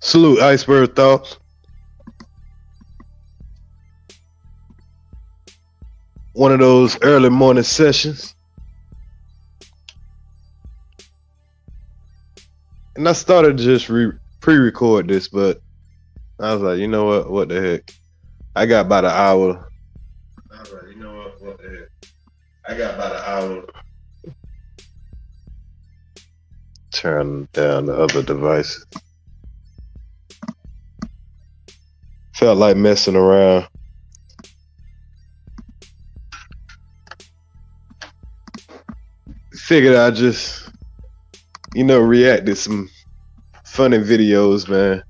Salute, Iceberg Thoughts. One of those early morning sessions. And I started to just pre-record this, but I was like, you know what the heck? I got about an hour. I was like, you know what the heck? I got about an hour. Turn down the other devices. Felt like messing around. Figured I just, react to some funny videos, man.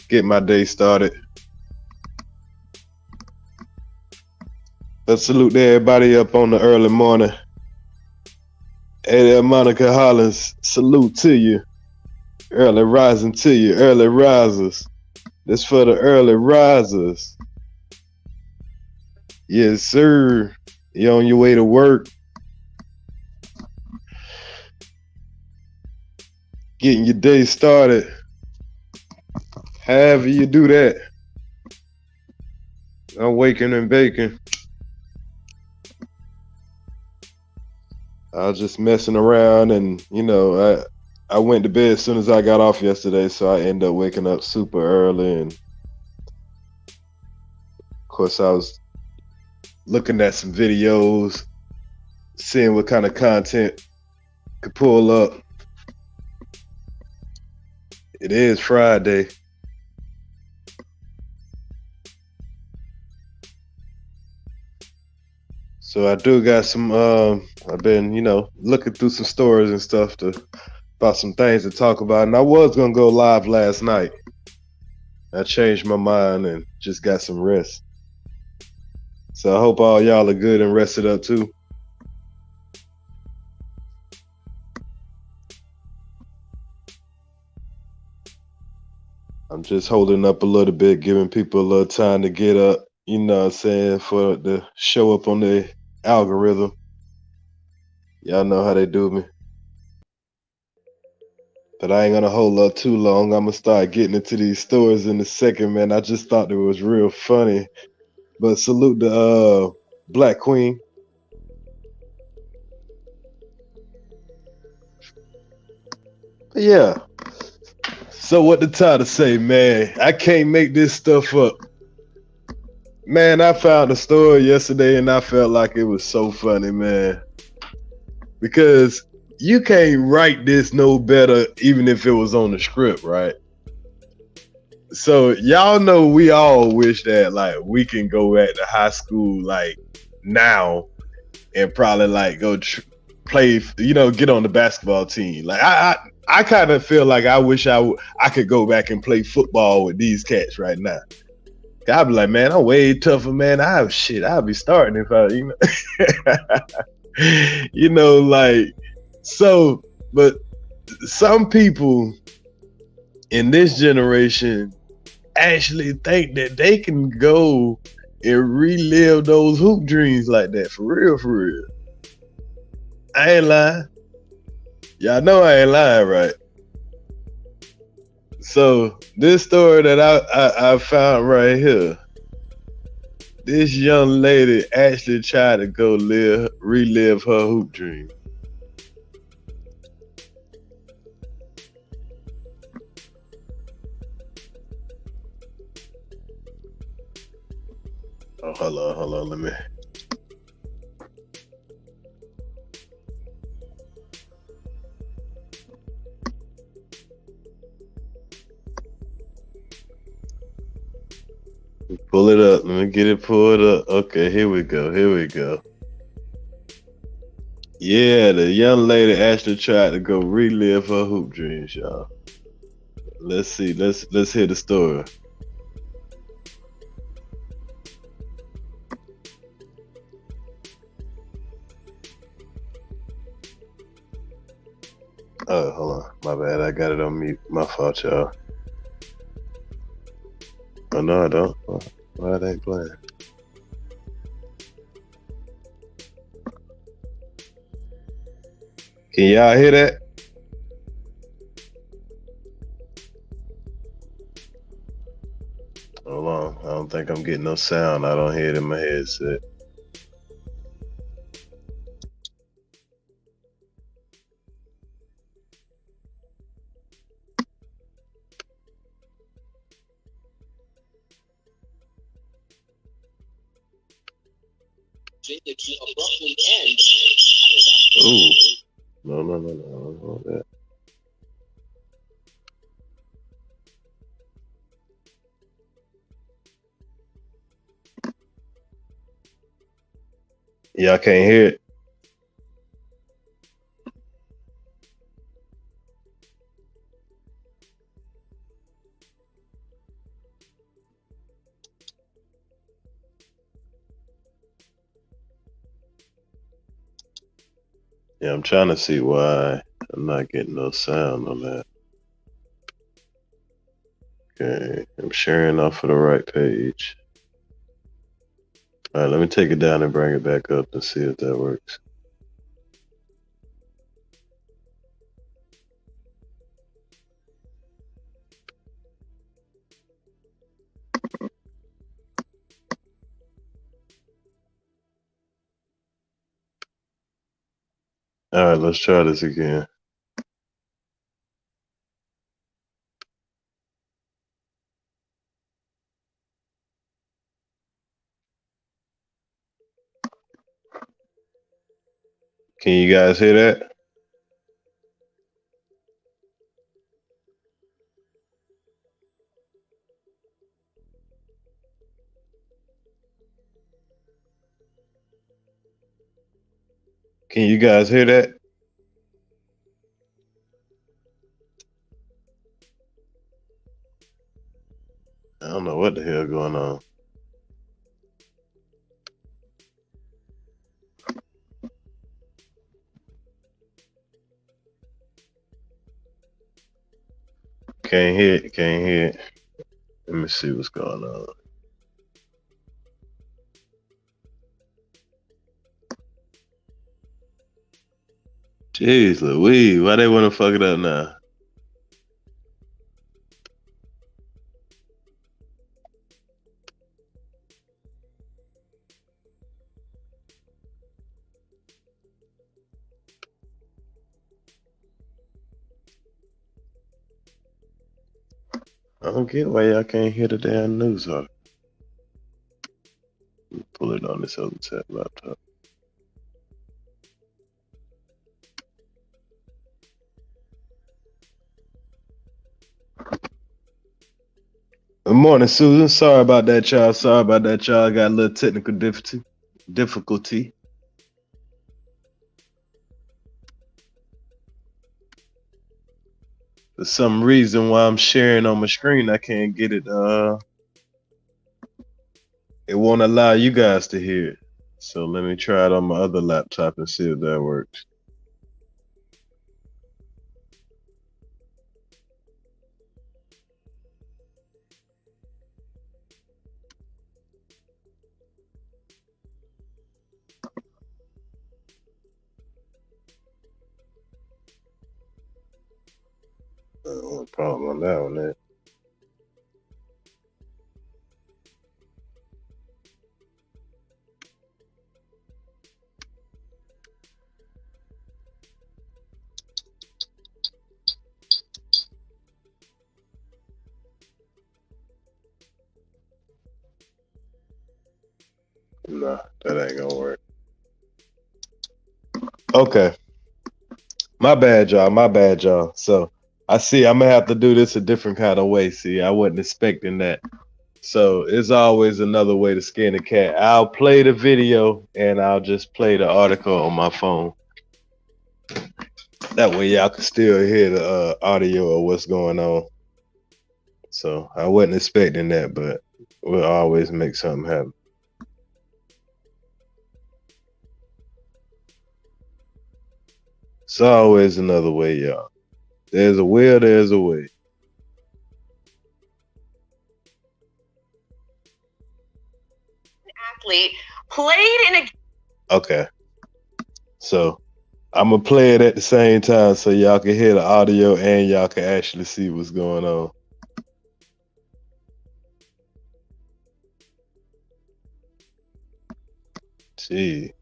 Get my day started. Let's salute to everybody up on the early morning. Hey there, Monica Hollins, salute to you. Early rising to you, early risers. This for the early risers. Yes, sir. You on your way to work. Getting your day started. However you do that. I'm waking and baking. I was just messing around and, I went to bed as soon as I got off yesterday, so I ended up waking up super early. And of course, I was looking at some videos, seeing what kind of content could pull up. It is Friday. So I do got some, I've been, looking through some stories and stuff about some things to talk about. And I was going to go live last night. I changed my mind and just got some rest. So I hope all y'all are good and rested up too. I'm just holding up a little bit, giving people a little time to get up, for the show up on the algorithm. Y'all know how they do me. But I ain't gonna hold up too long. I'm gonna start getting into these stories in a second, man. I just thought it was real funny. But salute the Black Queen. But yeah. So what the title say, man? I can't make this stuff up. Man, I found a story yesterday and I felt like it was so funny, man. Because you can't write this no better even if it was on the script, right? So y'all know we all wish that like we can go back to high school like now and probably like go play, get on the basketball team. Like I kind of feel like I wish I could go back and play football with these cats right now. I'd be like, man, I'm way tougher, man. I'd be starting if I, so, but some people in this generation actually think that they can go and relive those hoop dreams like that. For real. I ain't lying. Y'all know I ain't lying, right? So this story that I found right here, this young lady actually tried to go relive her hoop dream. Oh, hold on, let me. Pull it up. Let me get it pulled up. Okay, here we go. Yeah, the young lady actually tried to go relive her hoop dreams, y'all. Let's see. Let's hear the story. Oh, hold on. My bad. I got it on mute. My fault, y'all. Oh, no, I don't. Why it ain't playing? Can y'all hear that? think I'm getting no sound. I don't hear it in my headset. Ooh. No. That. Yeah, I can't hear it. Yeah, I'm trying to see why I'm not getting no sound on that. Okay, I'm sharing off of the right page. All right, let me take it down and bring it back up and see if that works. All right, let's try this again. Can you guys hear that? Can you guys hear that? I don't know what the hell going on. Can't hear it, can't hear it. Let me see what's going on. Jeez Louise, why they want to fuck it up now? I don't get why y'all can't hear the damn news article. Pull it on this other tab laptop. Good morning, Susan. Sorry about that, y'all. Sorry about that, y'all. I got a little technical difficulty. For some reason, while I'm sharing on my screen, I can't get it. It won't allow you guys to hear it. So let me try it on my other laptop and see if that works. No problem on that one there. Nah, that ain't gonna work. Okay. My bad, y'all. My bad, y'all. So I see I'm gonna have to do this a different kind of way. See, I wasn't expecting that. So it's always another way to skin a cat. I'll play the video and I'll just play the article on my phone. That way y'all can still hear the audio of what's going on. So I wasn't expecting that, but we'll always make something happen. It's always another way, y'all. There's a will, there's a way. Athlete played in a. Okay. So I'm gonna play it at the same time so y'all can hear the audio and y'all can actually see what's going on. Gee.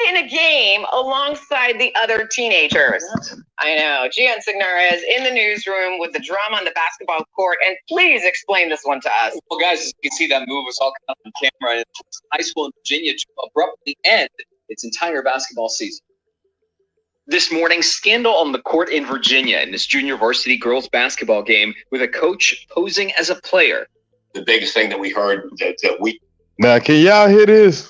In a game alongside the other teenagers. What? I know. Gian Signora is in the newsroom with the drama on the basketball court, and please explain this one to us. Well, guys, as you can see, that move was all caught on camera. And high school in Virginia to abruptly end its entire basketball season. This morning, scandal on the court in Virginia in this junior varsity girls basketball game with a coach posing as a player. The biggest thing that we heard that we... Now, can y'all hear this?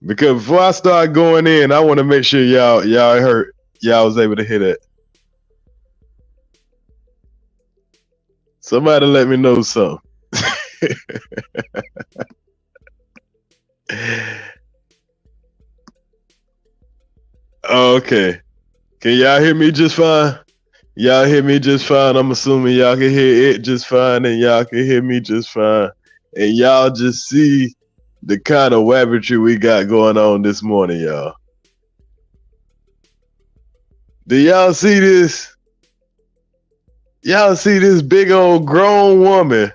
Because before I start going in, I want to make sure y'all heard, y'all was able to hear that. Somebody let me know something. Okay. Can y'all hear me just fine? Y'all hear me just fine. I'm assuming y'all can hear it just fine, and y'all can hear me just fine. And y'all just see the kind of wabbitry we got going on this morning, y'all. Do y'all see this? Y'all see this big old grown woman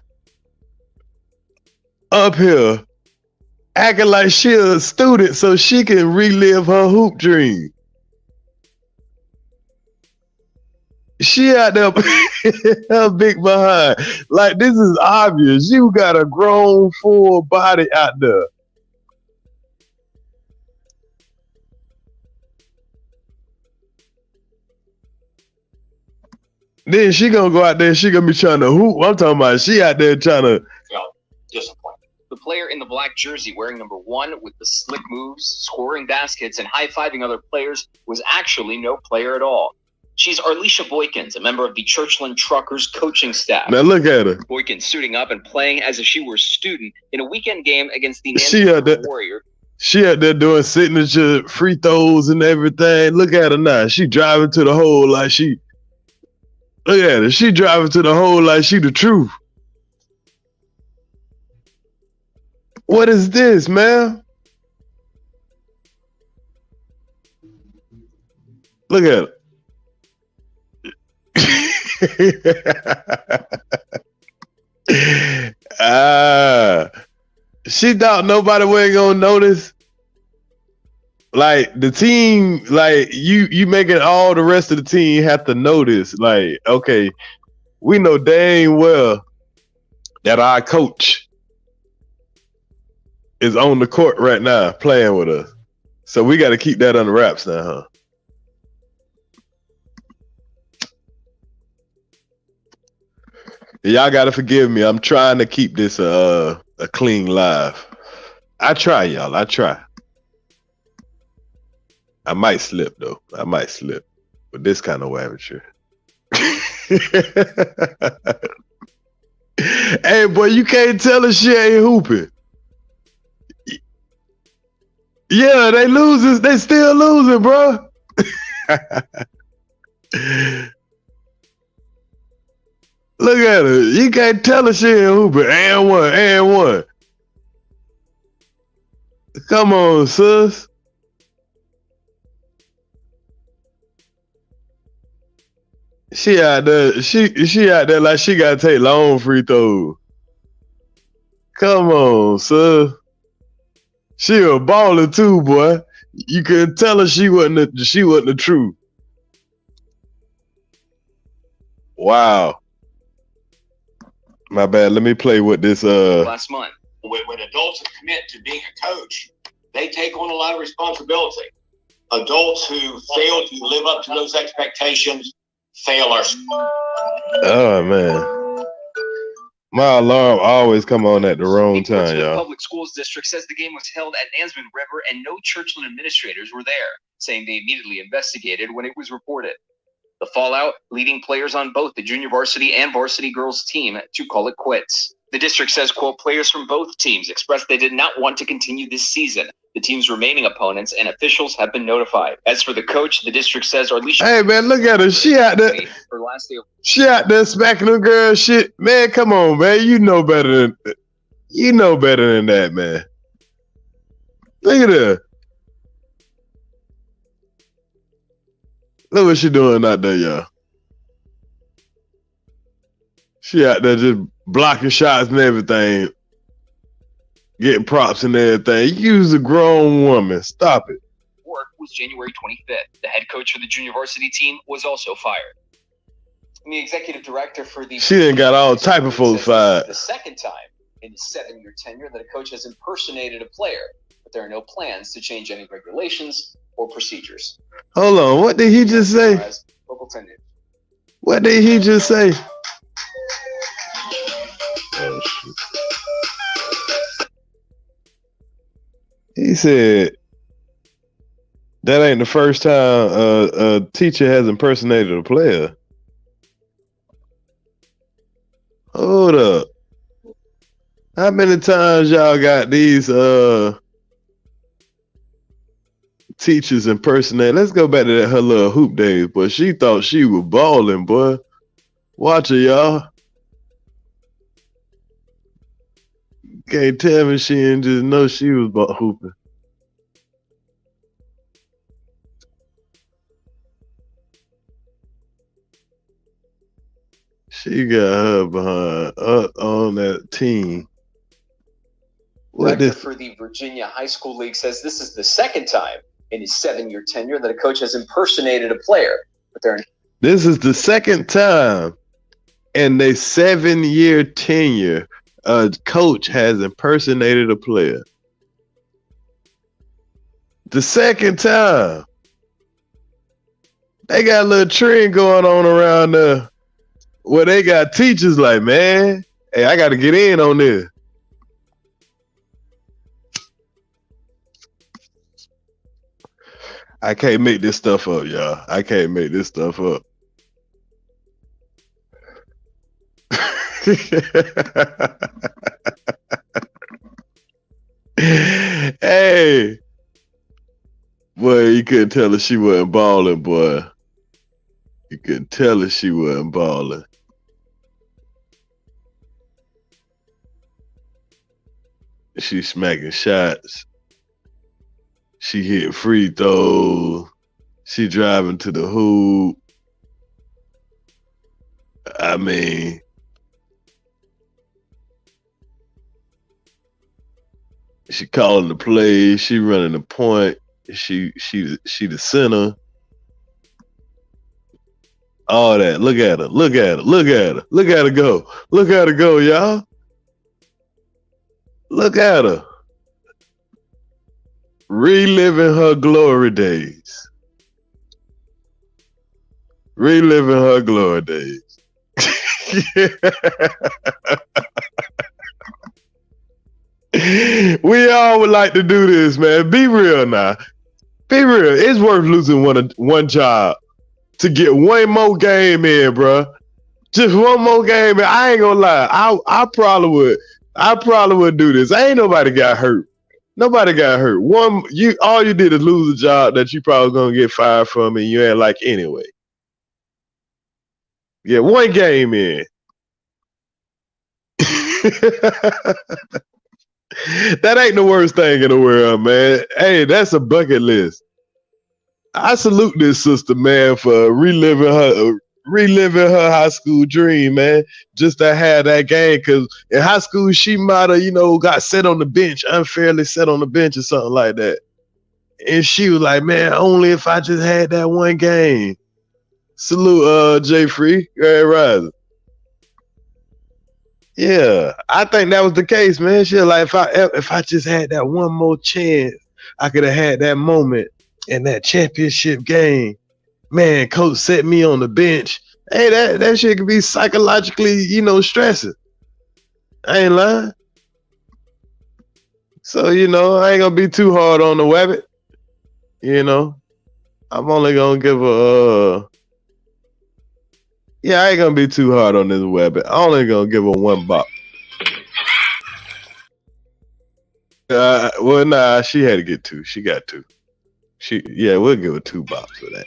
up here acting like she a student so she can relive her hoop dream. She out there, her big behind. Like, this is obvious. You got a grown, full body out there. Then she gonna go out there, she gonna be trying to hoop. I'm talking about she out there trying to... Disappointed. The player in the black jersey wearing number 1 with the slick moves, scoring baskets, and high-fiving other players was actually no player at all. She's Arlisha Boykins, a member of the Churchland Truckers coaching staff. Now look at her. Boykins suiting up and playing as if she were a student in a weekend game against the Nancy Warrior. She out there doing signature free throws and everything. Look at her now. She driving to the hole like she... Look at her. She driving to the hole like she the truth. What is this, man? Look at her. She thought nobody wasn't gonna notice. Like, the team, like, you making all the rest of the team have to notice. Like, okay, we know dang well that our coach is on the court right now playing with us. So we got to keep that under wraps now, huh? Y'all got to forgive me. I'm trying to keep this a clean live. I try, y'all. I try. I might slip, though. I might slip with this kind of amateur. Hey, boy, you can't tell her she ain't hooping. Yeah, they losing. They still losing, bro. Look at her. You can't tell her she ain't hooping. And one. Come on, sis. She out there. She out there like she gotta take long free throws. Come on, sis. She a baller too, boy. You could tell her she wasn't the truth. Wow. My bad. Let me play with this. Last month. When adults commit to being a coach, they take on a lot of responsibility. Adults who fail to live up to those expectations fail our sport. Oh, man. My alarm always come on at the wrong time, y'all. The Public Schools District says the game was held at Ansman River and no Churchland administrators were there, saying they immediately investigated when it was reported. The fallout leading players on both the junior varsity and varsity girls team to call it quits. The district says, quote, players from both teams expressed they did not want to continue this season. the team's remaining opponents, and officials have been notified. As for the coach, the district says Alicia. Hey man, look at her. She out there. Her last day of She out there smacking them girls shit. Man, come on, man. You know better than that, man. Look at her. Look what she doing out there, y'all. She out there just blocking shots and everything. Getting props and everything. You's a grown woman. Stop it. Work was January 25th. The head coach for the junior varsity team was also fired. And the executive director for the... She done got all type of folks fired. The second time in his 7-year tenure that a coach has impersonated a player, but there are no plans to change any regulations or procedures. Hold on. What did he just say? Local 10 News. What did he just say? Oh, shit. He said that ain't the first time a teacher has impersonated a player. Hold up. How many times y'all got these teachers impersonated? Let's go back to that her little hoop days, but she thought she was balling, boy. Watch her, y'all. Can't tell me she didn't just know she was hooping. She got her behind on that team. What Director for the Virginia High School League says this is the second time in his 7-year tenure that a coach has impersonated a player. But this is the second time in their 7-year tenure a coach has impersonated a player. The second time. They got a little trend going on around there where they got teachers like, man, hey, I got to get in on this. I can't make this stuff up, y'all. I can't make this stuff up. Hey, boy, you couldn't tell her she wasn't balling, boy. You couldn't tell her she wasn't balling. She smacking shots. She hit free throws. She driving to the hoop. I mean, she calling the play. She running the point. She the center. All that. Look at her. Look at her. Look at her. Look at her go. Look at her go, y'all. Look at her. Reliving her glory days. Reliving her glory days. We all would like to do this, man. Be real now. Be real. It's worth losing one job to get one more game in, bro. Just one more game in. I ain't gonna lie. I probably would do this. Ain't nobody got hurt. Nobody got hurt. All you did is lose a job that you probably gonna get fired from and you ain't like anyway. Yeah, one game in. That ain't the worst thing in the world, man. Hey, that's a bucket list. I salute this sister, man, for reliving her high school dream, man. Just to have that game, because in high school she might have, got set on the bench, unfairly set on the bench or something like that. And she was like, man, only if I just had that one game. Salute, Jay Free, Grand Rising. Yeah, I think that was the case, man. She was like, if I just had that one more chance, I could have had that moment in that championship game. Man, coach set me on the bench. Hey, that shit could be psychologically, stressing. I ain't lying. So, I ain't gonna be too hard on the Wabbit. I'm only gonna give I ain't gonna be too hard on this Wabbit. I'm only gonna give her one bop. Well, nah, she had to get 2. She got 2. We'll give her 2 bops for that.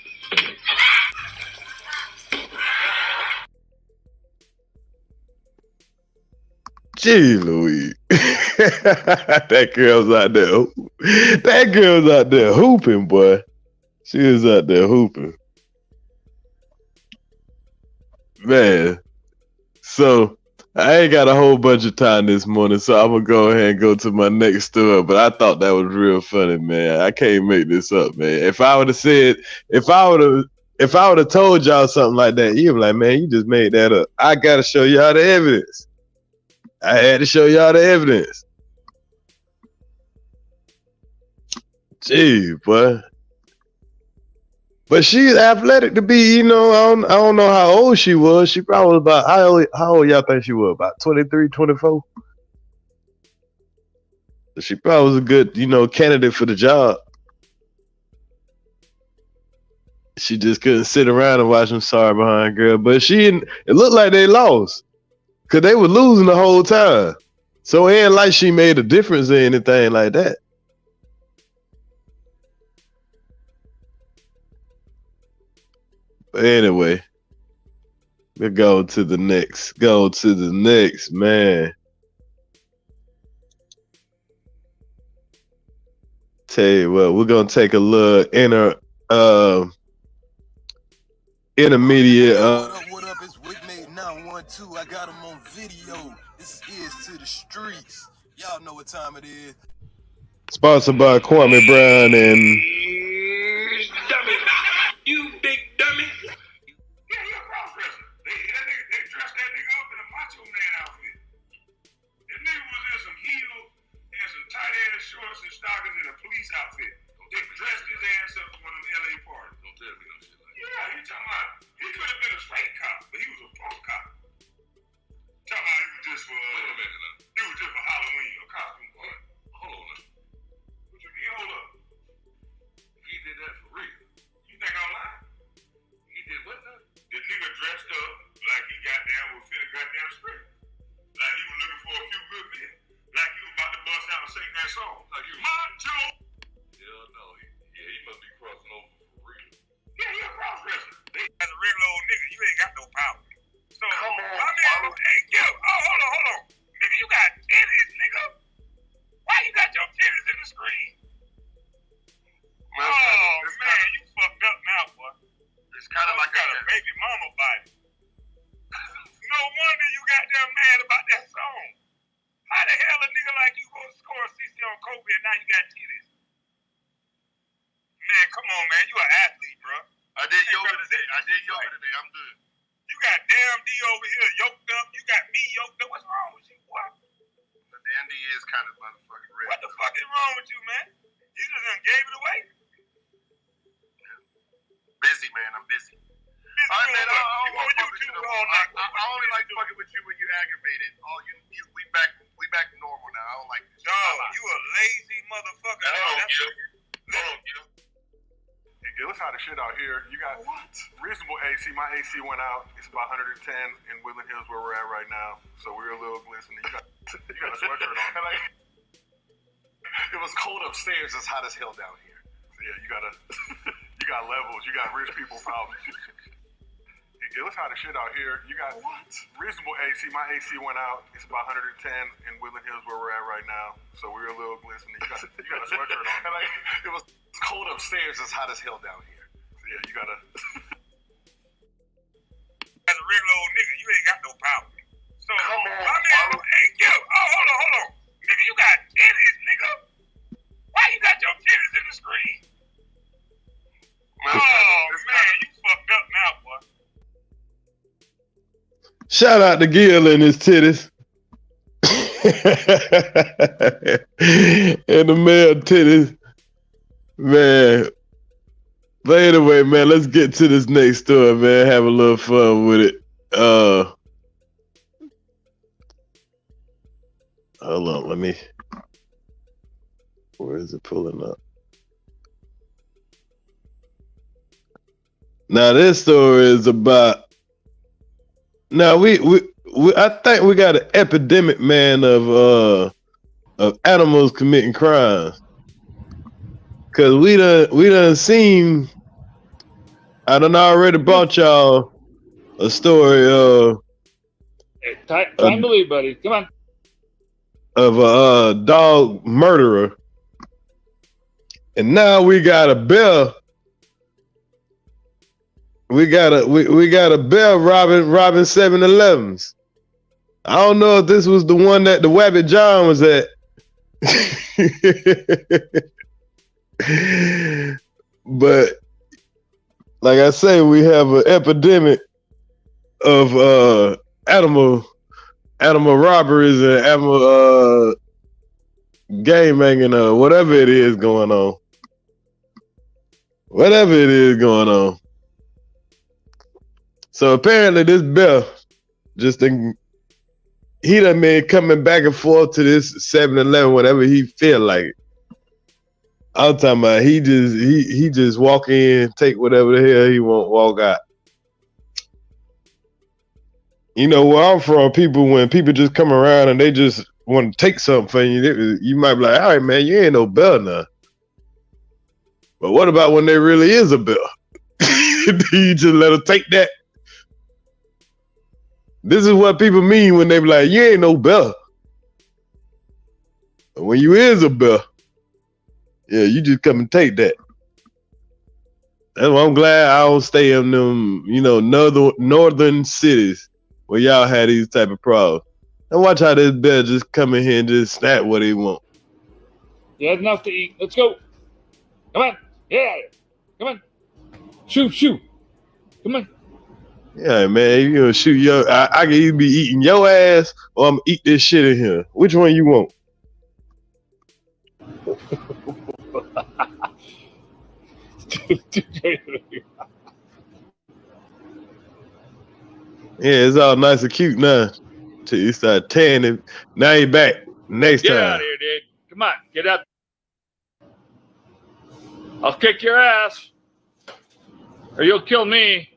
Gee Louise. That girl's out there. That girl's out there hooping, boy. She is out there hooping. Man. So I ain't got a whole bunch of time this morning, so I'm gonna go ahead and go to my next story. But I thought that was real funny, man. I can't make this up, man. If I would have told y'all something like that, you'd be like, man, you just made that up. I gotta show y'all the evidence. I had to show y'all the evidence. Gee, boy. But she's athletic to be, I don't know how old she was. She probably was about, how old y'all think she was? About 23, 24? She probably was a good, candidate for the job. She just couldn't sit around and watch them sorry behind girl. But it looked like they lost. Because they were losing the whole time. So it ain't like she made a difference or anything like that. But anyway, we'll go to the next. Man. Tell you what, we're going to take a look intermediate. What up? It's Wickmate 912. I got him on video. This is to the streets. Y'all know what time it is. Sponsored by Kwame Brown and dummy. You big dummy. Yeah, he a cross-dresser. They dressed that nigga up in a macho man outfit. That nigga was in some heels and some tight-ass shorts and stockings in a police outfit. They dressed his ass up for one of them LA parties. Don't tell me no shit like that. Yeah, he talking about, he could have been a straight cop, but he was a pro cop. Talking about he was just for, Halloween, a costume party. Hold on now. What you mean, hold up? He did that for real. You think I'm lying? He did what now? The nigga dressed up like he was finna goddamn straight. Like he was looking for a few good men. Like he was about to bust out and sing that song. Like he was macho. Hell no. He must be crossing over for real. Yeah, he a cross-dresser. As a regular old nigga, you ain't got no power. So, come on, hold on. Nigga, you got titties, nigga. Why you got your titties in the screen? Man, you fucked up now, boy. It's kind of like a baby mama body. No wonder you got them mad about that song. How the hell a nigga like you gonna score a 60 on Kobe and now you got titties? Man, come on, man. You an athlete, bro. I did yoga today. I'm good. You got damn D over here yoked up. You got me yoked up. What's wrong with you, boy? The damn D is kind of motherfucking red. What the fuck is wrong with you, man? You just done gave it away? Busy, man. I'm busy. All right, man. I only like fucking with you when you aggravated. We back to normal now. I don't like this. Dog, you a lazy motherfucker. Hey, let's hot the shit out here. You got reasonable AC. My AC went out. It's about 110 in Woodland Hills where we're at right now. So we're a little glistening. You got a sweatshirt on. It was cold upstairs. It's hot as hell down here. So yeah, you got levels. You got rich people problems. Hey, let's hot the shit out here. You got reasonable AC. My AC went out. It's about 110 in Woodland Hills where we're at right now. So we're a little glistening. You got a sweatshirt on. It was cold upstairs. It's hot as hell down here. So yeah, you gotta. As a regular old nigga, you ain't got no power. So come on, hold on. Nigga, you got titties, nigga. Why you got your titties in the screen? Man, you fucked up now, boy. Shout out to Gil and his titties. And the male titties. Man. But anyway, man, let's get to this next story, man. Have a little fun with it. Hold on, let me. Where is it pulling up? Now this story is about. Now I think we got an epidemic, man, of of animals committing crimes. Cause we done seen. I done already brought y'all a story Hey, time to leave, buddy. Come on. Of a dog murderer, and now we got a bear. We got a bear robbing 7-Elevens. I don't know if this was the one that the Wabbit John was at. But like I say, we have an epidemic of animal robberies and animal game banging, whatever it is going on. Whatever it is going on. So apparently this bear he done been coming back and forth to this 7-Eleven whenever he feel like it. I'm talking about he just walk in, take whatever the hell he want, walk out. You know where I'm from, when people just come around and they just want to take something from you, you might be like, all right, man, you ain't no bear now. But what about when there really is a bear? Do you just let her take that? This is what people mean when they be like, you ain't no bear. But when you is a bear, yeah, you just come and take that. That's why I'm glad I don't stay in them, northern cities where y'all had these type of problems. And watch how this bear just come in here and just snap what he want. You had enough to eat. Let's go. Come on. Yeah. Come on. Shoot. Come on. Yeah, man, you gonna shoot I can either be eating your ass or I'm gonna eat this shit in here. Which one you want? Yeah, it's all nice and cute now. Till you start tanning. Now you back. Next time. Get out of here, dude. Come on, get up. I'll kick your ass. Or you'll kill me.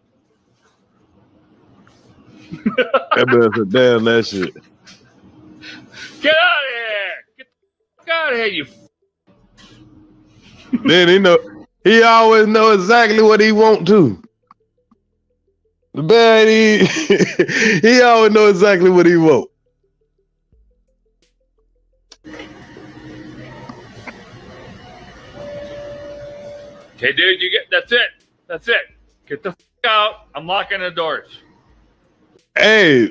That better damn that shit. Get out of here! Get the fuck out of here, you. Then he always know exactly what he want to. The bad he always know exactly what he want. Okay, dude, that's it. Get the fuck out. I'm locking the doors. Hey,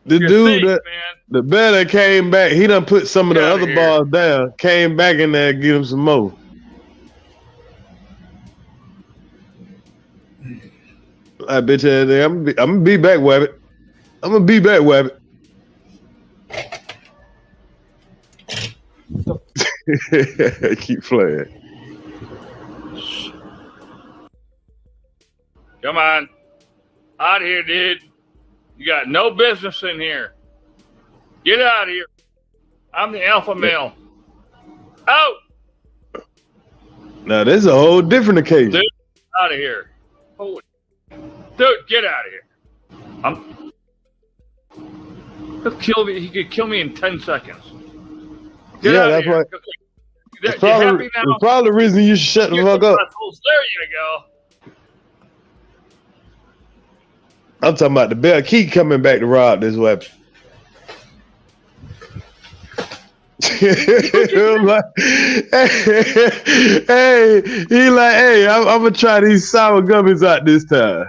the You're dude safe, the bear that came back, he done put some of the other bars down, came back in there and get him some more. I bitch ass nigga, I'm gonna be back, Wabbit. Keep playing. Come on. Out of here, dude. You got no business in here. Get out of here. I'm the alpha male. Out. Now, this is a whole different occasion. Dude, out of here. Holy. Dude, get out of here. He'll kill me. He could kill me in 10 seconds. Get out of here. Right. That's probably the reason you should shut the fuck up. There you go. I'm talking about the bear keep coming back to rob this weapon. Like, hey, I'm gonna try these sour gummies out this time.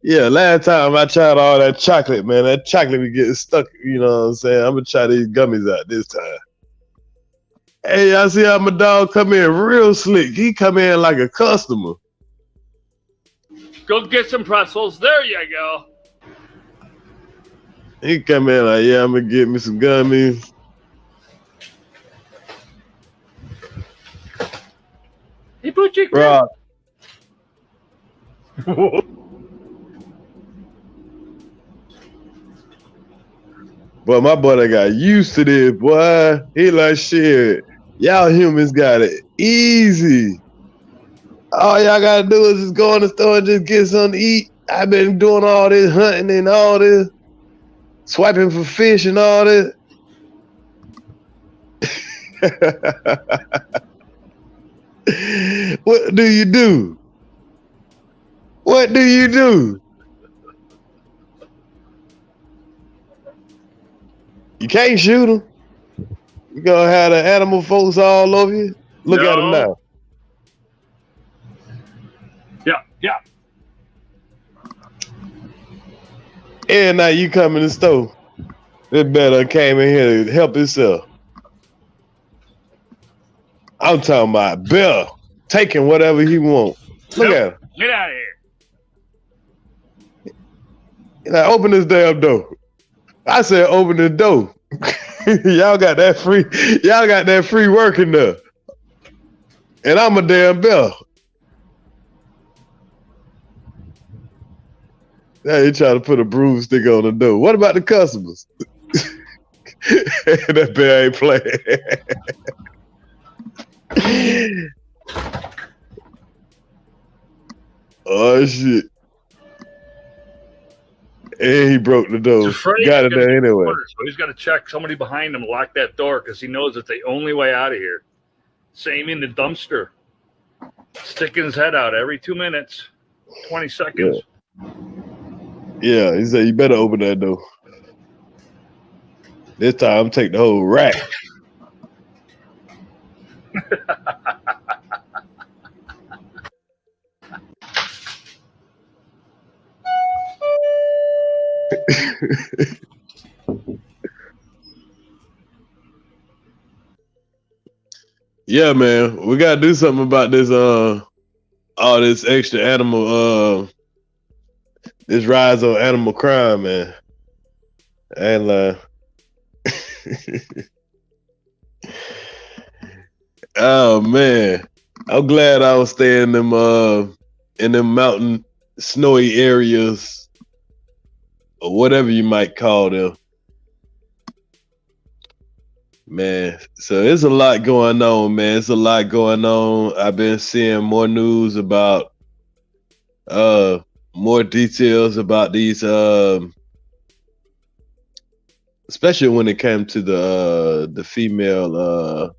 Yeah, last time I tried all that chocolate, man. That chocolate be getting stuck, you know what I'm saying? I'm gonna try these gummies out this time. Hey, y'all see how my dog come in real slick. He come in like a customer. Go get some pretzels. There you go. He come in like, yeah, I'm gonna get me some gummies. He put you Rob. But my brother got used to this, boy. He like, shit, y'all humans got it easy. All y'all gotta do is just go in the store and just get something to eat. I've been doing all this hunting and all this, swiping for fish and all this. What do you do? What do you do? You can't shoot them. You gonna have the animal folks all over you? Look at them now. Yeah. And now you come in the store. This better came in here to help himself. I'm talking about Bill taking whatever he wants. Look at him. Get out of here. Now open this damn door. I said open the door. Y'all got that free. Y'all got that free working there. And I'm a damn Bill. Now you trying to put a broomstick on the door. What about the customers? That bear ain't playing. Oh shit. And he broke the door. Got it there anyway. So he's got to check somebody behind him, lock that door, because he knows it's the only way out of here. Same in the dumpster. Sticking his head out every 2 minutes, 20 seconds. Yeah, he said, you better open that door. This time, take the whole rack. Yeah, man, we gotta do something about this. All this extra animal. This rise on animal crime, man. And oh man, I'm glad I was staying in them mountain snowy areas, or whatever you might call them. Man, so there's a lot going on, man. There's a lot going on. I've been seeing more news about more details about these especially when it came to the female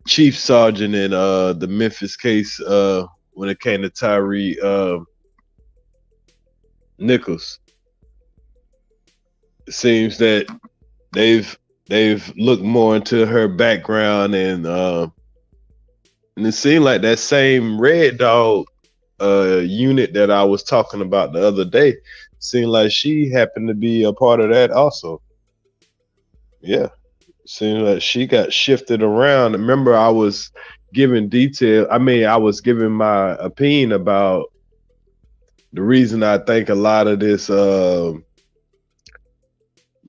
chief sergeant in the Memphis case, when it came to Tyree Nichols. It seems that they've looked more into her background, and it seemed like that same Red Dog unit that I was talking about the other day seemed like she happened to be a part of that also. Yeah, seemed like she got shifted around. Remember, I was giving detail. I mean, I was giving my opinion about the reason I think a lot of this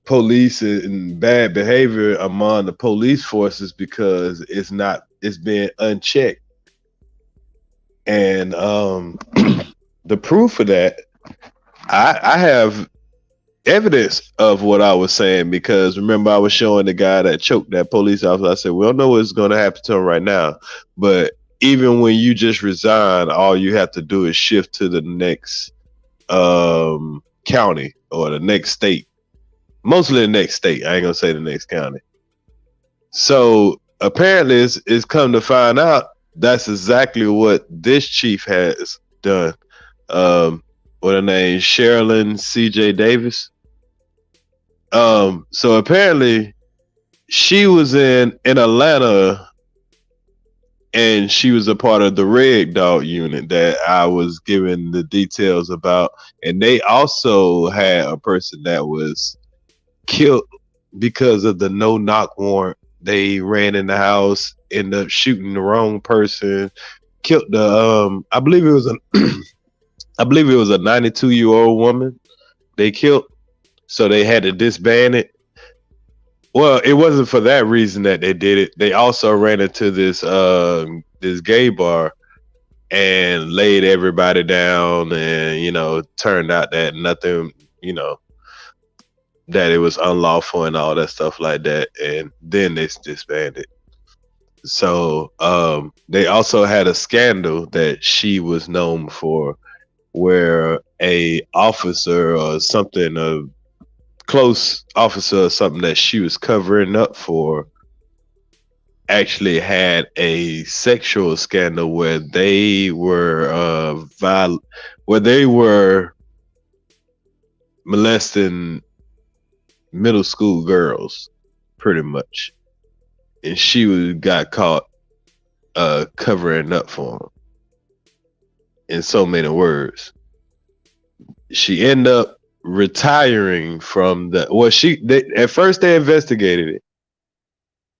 police and bad behavior among the police forces, because it's being unchecked. And the proof of that, I have evidence of what I was saying, because remember, I was showing the guy that choked that police officer. I said, we don't know what's going to happen to him right now, but even when you just resign, all you have to do is shift to the next county or the next state. Mostly the next state. I ain't gonna say the next county. So apparently it's come to find out that's exactly what this chief has done. What her name? Sherilyn C.J. Davis. So apparently she was in Atlanta, and she was a part of the Red Dog unit that I was giving the details about. And they also had a person that was killed because of the no-knock warrant. They ran in the house, ended up shooting the wrong person, killed the I believe it was a 92-year-old woman they killed, so they had to disband it. Well, it wasn't for that reason that they did it. They also ran into this gay bar and laid everybody down, and turned out that nothing, that it was unlawful and all that stuff like that, and then they disbanded. So they also had a scandal that she was known for, where a officer or something, a close officer or something that she was covering up for, actually had a sexual scandal where they were where they were molesting middle school girls, pretty much, and she got caught covering up for them. In so many words, she ended up retiring from the. Well, at first they investigated it.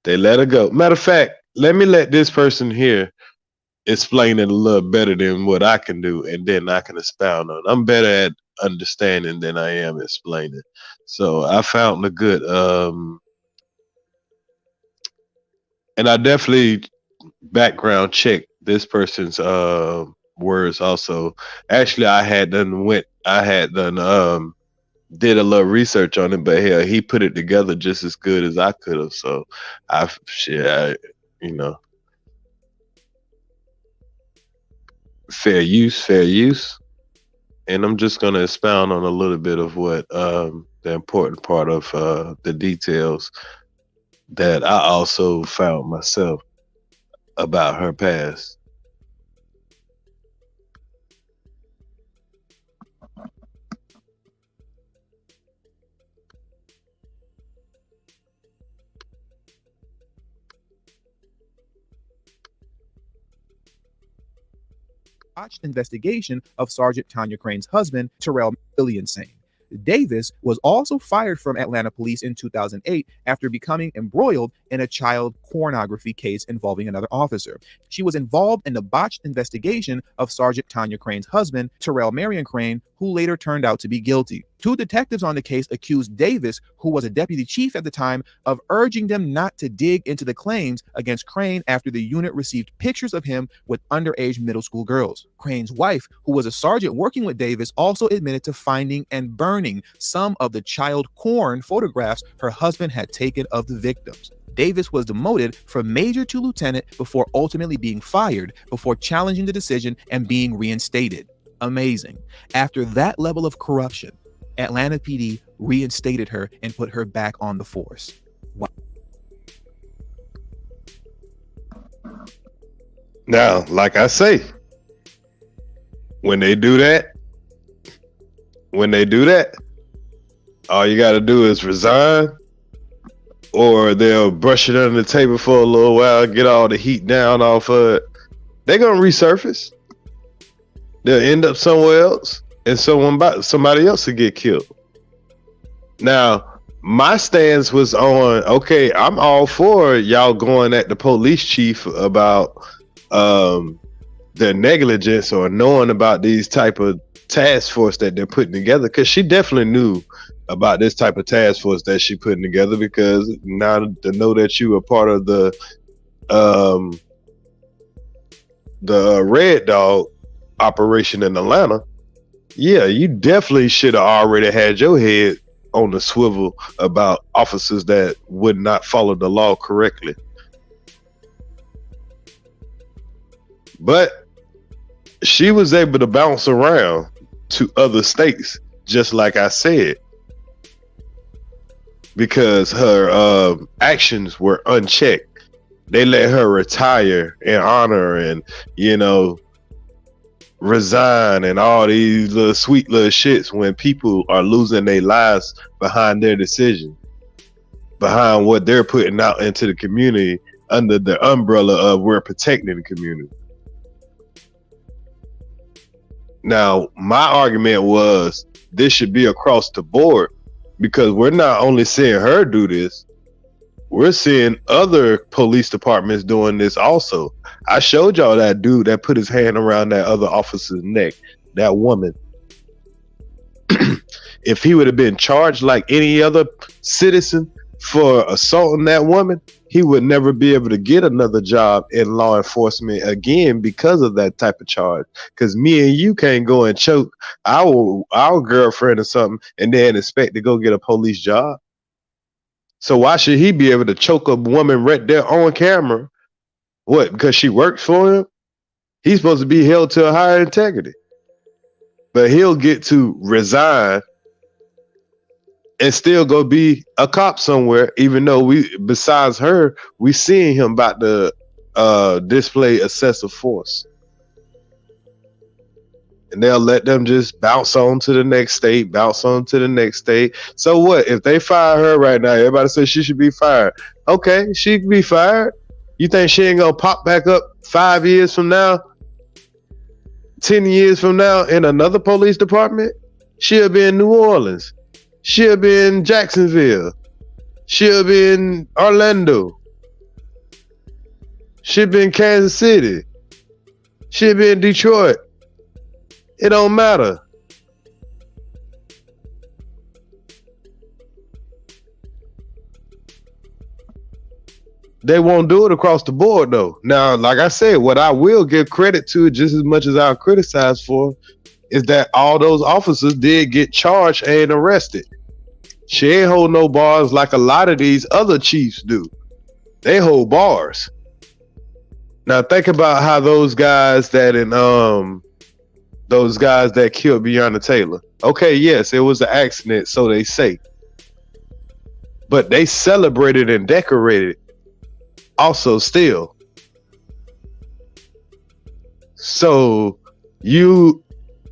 They let her go. Matter of fact, let me let this person here explain it a little better than what I can do, and then I can expound on it. I'm better at understanding than I am explaining. So I found a good and I definitely background checked this person's words also. Actually, I had done did a little research on it, but hell, he put it together just as good as I could have. So you know, fair use. And I'm just gonna expound on a little bit of what the important part of the details that I also found myself about her past. Botched investigation of Sergeant Tanya Crane's husband, Terrell Millian, saying Davis was also fired from Atlanta police in 2008 after becoming embroiled in a child pornography case involving another officer. She was involved in the botched investigation of Sergeant Tanya Crane's husband, Terrell Marion Crane, who later turned out to be guilty. Two detectives on the case accused Davis, who was a deputy chief at the time, of urging them not to dig into the claims against Crane after the unit received pictures of him with underage middle school girls. Crane's wife, who was a sergeant working with Davis, also admitted to finding and burning some of the child porn photographs her husband had taken of the victims. Davis was demoted from major to lieutenant before ultimately being fired, before challenging the decision and being reinstated. Amazing. After that level of corruption, Atlanta PD reinstated her and put her back on the force. Wow. Now, like I say, when they do that, all you got to do is resign, or they'll brush it under the table for a little while, get all the heat down off of it. They're going to resurface. They'll end up somewhere else, and somebody else will get killed. Now, my stance was on, okay, I'm all for y'all going at the police chief about their negligence or knowing about these type of task force that they're putting together, because she definitely knew about this type of task force that she putting together, because now to know that you were part of the Red Dog operation in Atlanta, yeah, you definitely should have already had your head on the swivel about officers that would not follow the law correctly. But she was able to bounce around to other states, just like I said, because her actions were unchecked. They let her retire in honor and, resign and all these little sweet little shits when people are losing their lives behind their decision, behind what they're putting out into the community under the umbrella of we're protecting the community. Now, my argument was this should be across the board, because we're not only seeing her do this, we're seeing other police departments doing this also. I showed y'all that dude that put his hand around that other officer's neck, that woman. If he would have been charged like any other citizen for assaulting that woman, he would never be able to get another job in law enforcement again because of that type of charge. Because me and you can't go and choke our girlfriend or something and then expect to go get a police job. So why should he be able to choke a woman right there on camera? What, because she works for him? He's supposed to be held to a higher integrity. But he'll get to resign and still go be a cop somewhere, even though besides her, we seeing him about to display excessive force. And they'll let them just bounce on to the next state, bounce on to the next state. So what? If they fire her right now, everybody says she should be fired. Okay, she can be fired. You think she ain't gonna pop back up 5 years from now, 10 years from now in another police department? She'll be in New Orleans. She'll be in Jacksonville. She'll be in Orlando. She'll be in Kansas City. She'll be in Detroit. It don't matter. They won't do it across the board, though. Now, like I said, what I will give credit to, just as much as I'll criticize for, is that all those officers did get charged and arrested. She ain't hold no bars like a lot of these other chiefs do. They hold bars. Now, think about how those guys that killed Breonna Taylor. Okay, yes, it was an accident, so they say. But they celebrated and decorated also still. So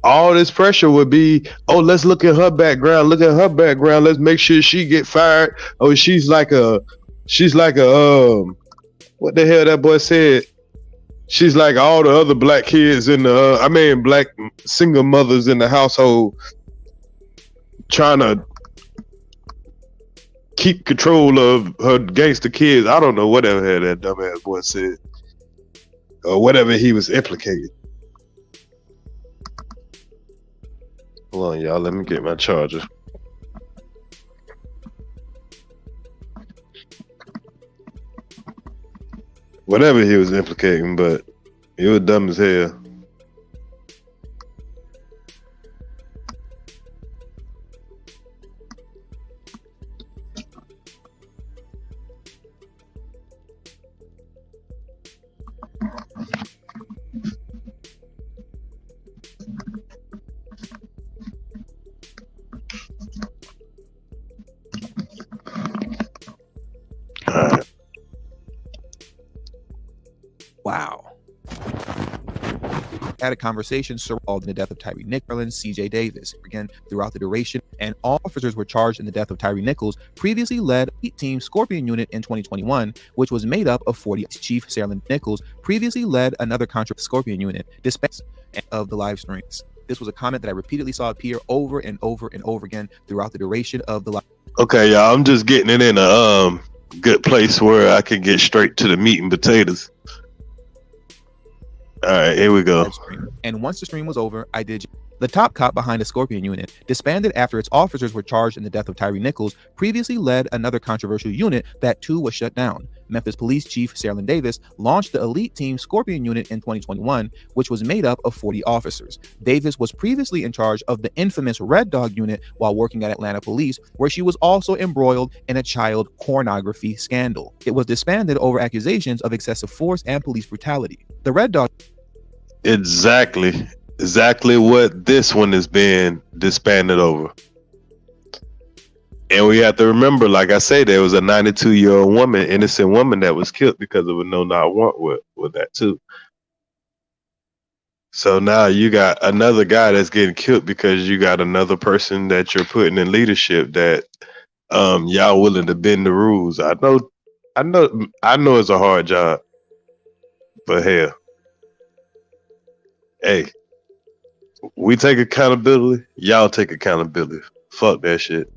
all this pressure would be, oh, let's look at her background, let's make sure she get fired. Oh, she's like a what the hell that boy said? She's like all the other black kids in the black single mothers in the household trying to keep control of her gangster kids. I don't know whatever that dumbass boy said or whatever he was implicating. Hold on, y'all. Let me get my charger. Whatever he was implicating, but he was dumb as hell. Wow. Had a conversation surrounding the death of Tyre Nichols, CJ Davis. Again, throughout the duration, and all officers were charged in the death of Tyre Nichols, previously led a team Scorpion unit in 2021, which was made up of 40. Chief Sarah Nichols previously led another contra Scorpion unit, dispense of the live streams. This was a comment that I repeatedly saw appear over and over and over again throughout the duration of the live. Okay, y'all, I'm just getting it in a good place where I can get straight to the meat and potatoes. All right, here we go. And once the stream was over, I did. The top cop behind the Scorpion unit disbanded after its officers were charged in the death of Tyre Nichols, previously led another controversial unit that too was shut down. Memphis Police Chief Sarah Davis launched the elite team Scorpion unit in 2021, which was made up of 40 officers. Davis was previously in charge of the infamous Red Dog unit while working at Atlanta Police, where she was also embroiled in a child pornography scandal. It was disbanded over accusations of excessive force and police brutality. The Red Dog. Exactly what this one is being disbanded over. And we have to remember, like I say, there was a 92-year-old woman, innocent woman, that was killed because of a no-knock warrant with that too. So now you got another guy that's getting killed because you got another person that you're putting in leadership that y'all willing to bend the rules. I know it's a hard job, but hell. Hey, we take accountability. Y'all take accountability. Fuck that shit.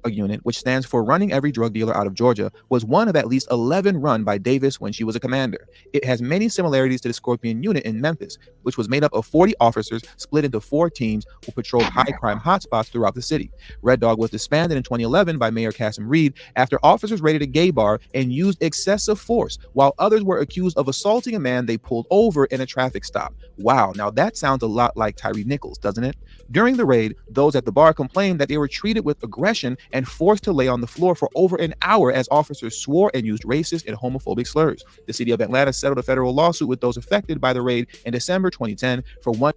Unit, which stands for Running Every Drug Dealer Out of Georgia, was one of at least 11 run by Davis when she was a commander. It has many similarities to the Scorpion unit in Memphis, which was made up of 40 officers split into 4 teams who patrolled high crime hotspots throughout the city. Red Dog was disbanded in 2011 by Mayor Cassim Reed after officers raided a gay bar and used excessive force, while others were accused of assaulting a man they pulled over in a traffic stop. Wow, now that sounds a lot like Tyre Nichols, doesn't it? During the raid, those at the bar complained that they were treated with aggression and forced to lay on the floor for over an hour as officers swore and used racist and homophobic slurs. The city of Atlanta settled a federal lawsuit with those affected by the raid in December 2010 for one.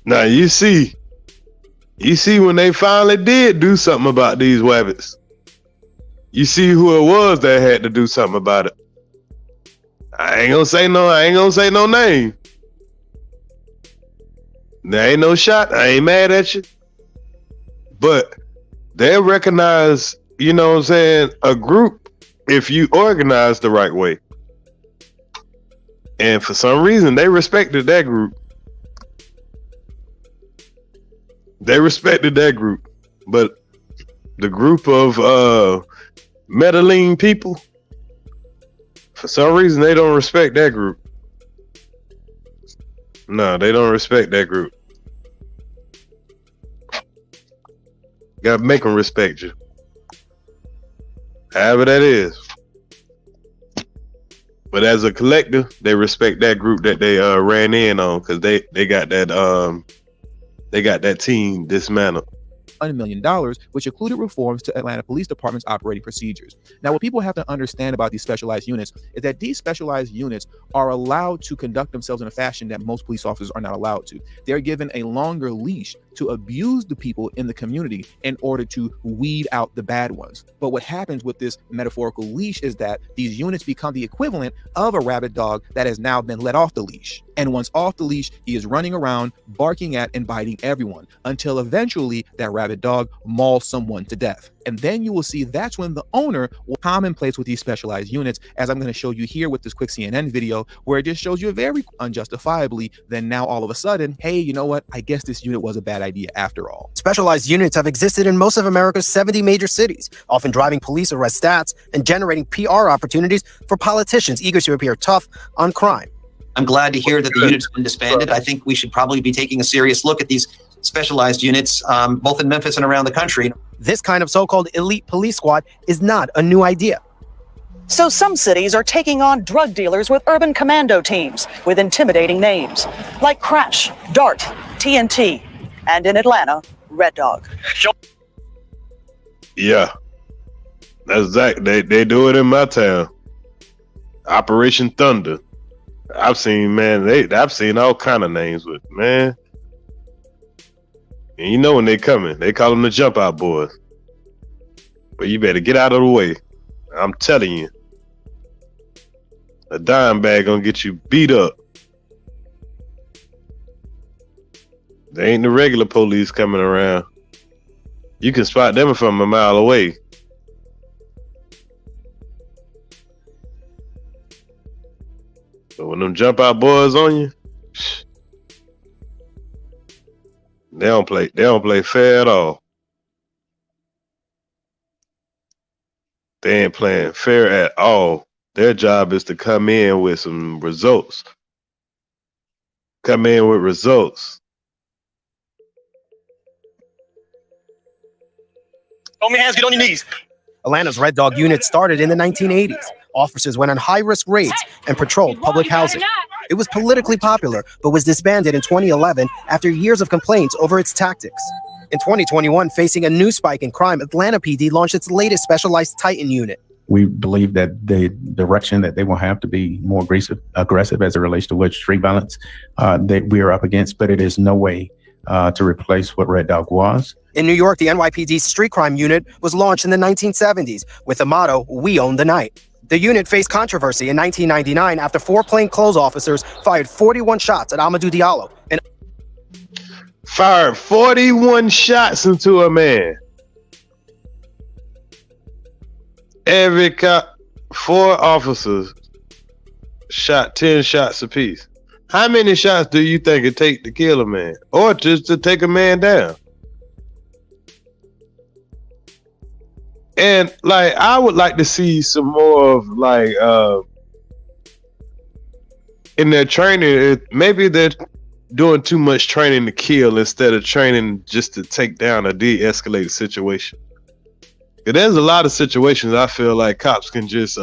Now you see, You see, when they finally did do something about these wabbits, you see who it was that had to do something about it. I ain't gonna say no name. There ain't no shot. I ain't mad at you. But they recognize, you know what I'm saying, a group if you organize the right way. And for some reason, they respected that group. They respected that group. But the group of Medellin people, for some reason, they don't respect that group. No, they don't respect that group. Gotta make them respect you. However that is. But as a collective, they respect that group that they ran in on, because they got that team dismantled. $1 million, which included reforms to Atlanta Police Department's operating procedures. Now, what people have to understand about these specialized units is that these specialized units are allowed to conduct themselves in a fashion that most police officers are not allowed to. They're given a longer leash to abuse the people in the community in order to weed out the bad ones. But what happens with this metaphorical leash is that these units become the equivalent of a rabid dog that has now been let off the leash. And once off the leash, he is running around, barking at and biting everyone, until eventually that rabid dog mauls someone to death. And then you will see that's when the owner will commonplace with these specialized units, as I'm going to show you here with this quick CNN video, where it just shows you very unjustifiably, then now all of a sudden, hey, you know what? I guess this unit was a bad idea after all. Specialized units have existed in most of America's 70 major cities, often driving police arrest stats and generating PR opportunities for politicians eager to appear tough on crime. I'm glad to hear that the unit's been disbanded. I think we should probably be taking a serious look at these specialized units, both in Memphis and around the country. This kind of so-called elite police squad is not a new idea. So some cities are taking on drug dealers with urban commando teams with intimidating names, like Crash, Dart, TNT, and in Atlanta, Red Dog. Yeah, that's exactly. They do it in my town. Operation Thunder. I've seen all kind of names with, man. And you know when they coming, they call them the jump out boys. But you better get out of the way. I'm telling you. A dime bag gonna get you beat up. They ain't the regular police coming around. You can spot them from a mile away. But when them jump out boys on you, they don't play fair at all. They ain't playing fair at all. Their job is to come in with some results. Come in with results. Hold me hands, get on your knees. Atlanta's Red Dog unit started in the 1980s. Officers went on high-risk raids and patrolled public housing. It was politically popular, but was disbanded in 2011 after years of complaints over its tactics. In 2021, facing a new spike in crime, Atlanta PD launched its latest specialized Titan unit. We believe that the direction that they will have to be more aggressive as it relates to what street violence that we are up against, but it is no way to replace what Red Dog was. In New York, the NYPD's street crime unit was launched in the 1970s with the motto, "We own the night." The unit faced controversy in 1999 after 4 plainclothes officers fired 41 shots at Amadou Diallo. And fired 41 shots into a man. Every cop, 4 officers shot 10 shots apiece. How many shots do you think it take to kill a man, or just to take a man down? And like, I would like to see some more of like in their training. Maybe they're doing too much training to kill instead of training just to take down a de-escalated situation. There's a lot of situations I feel like cops can just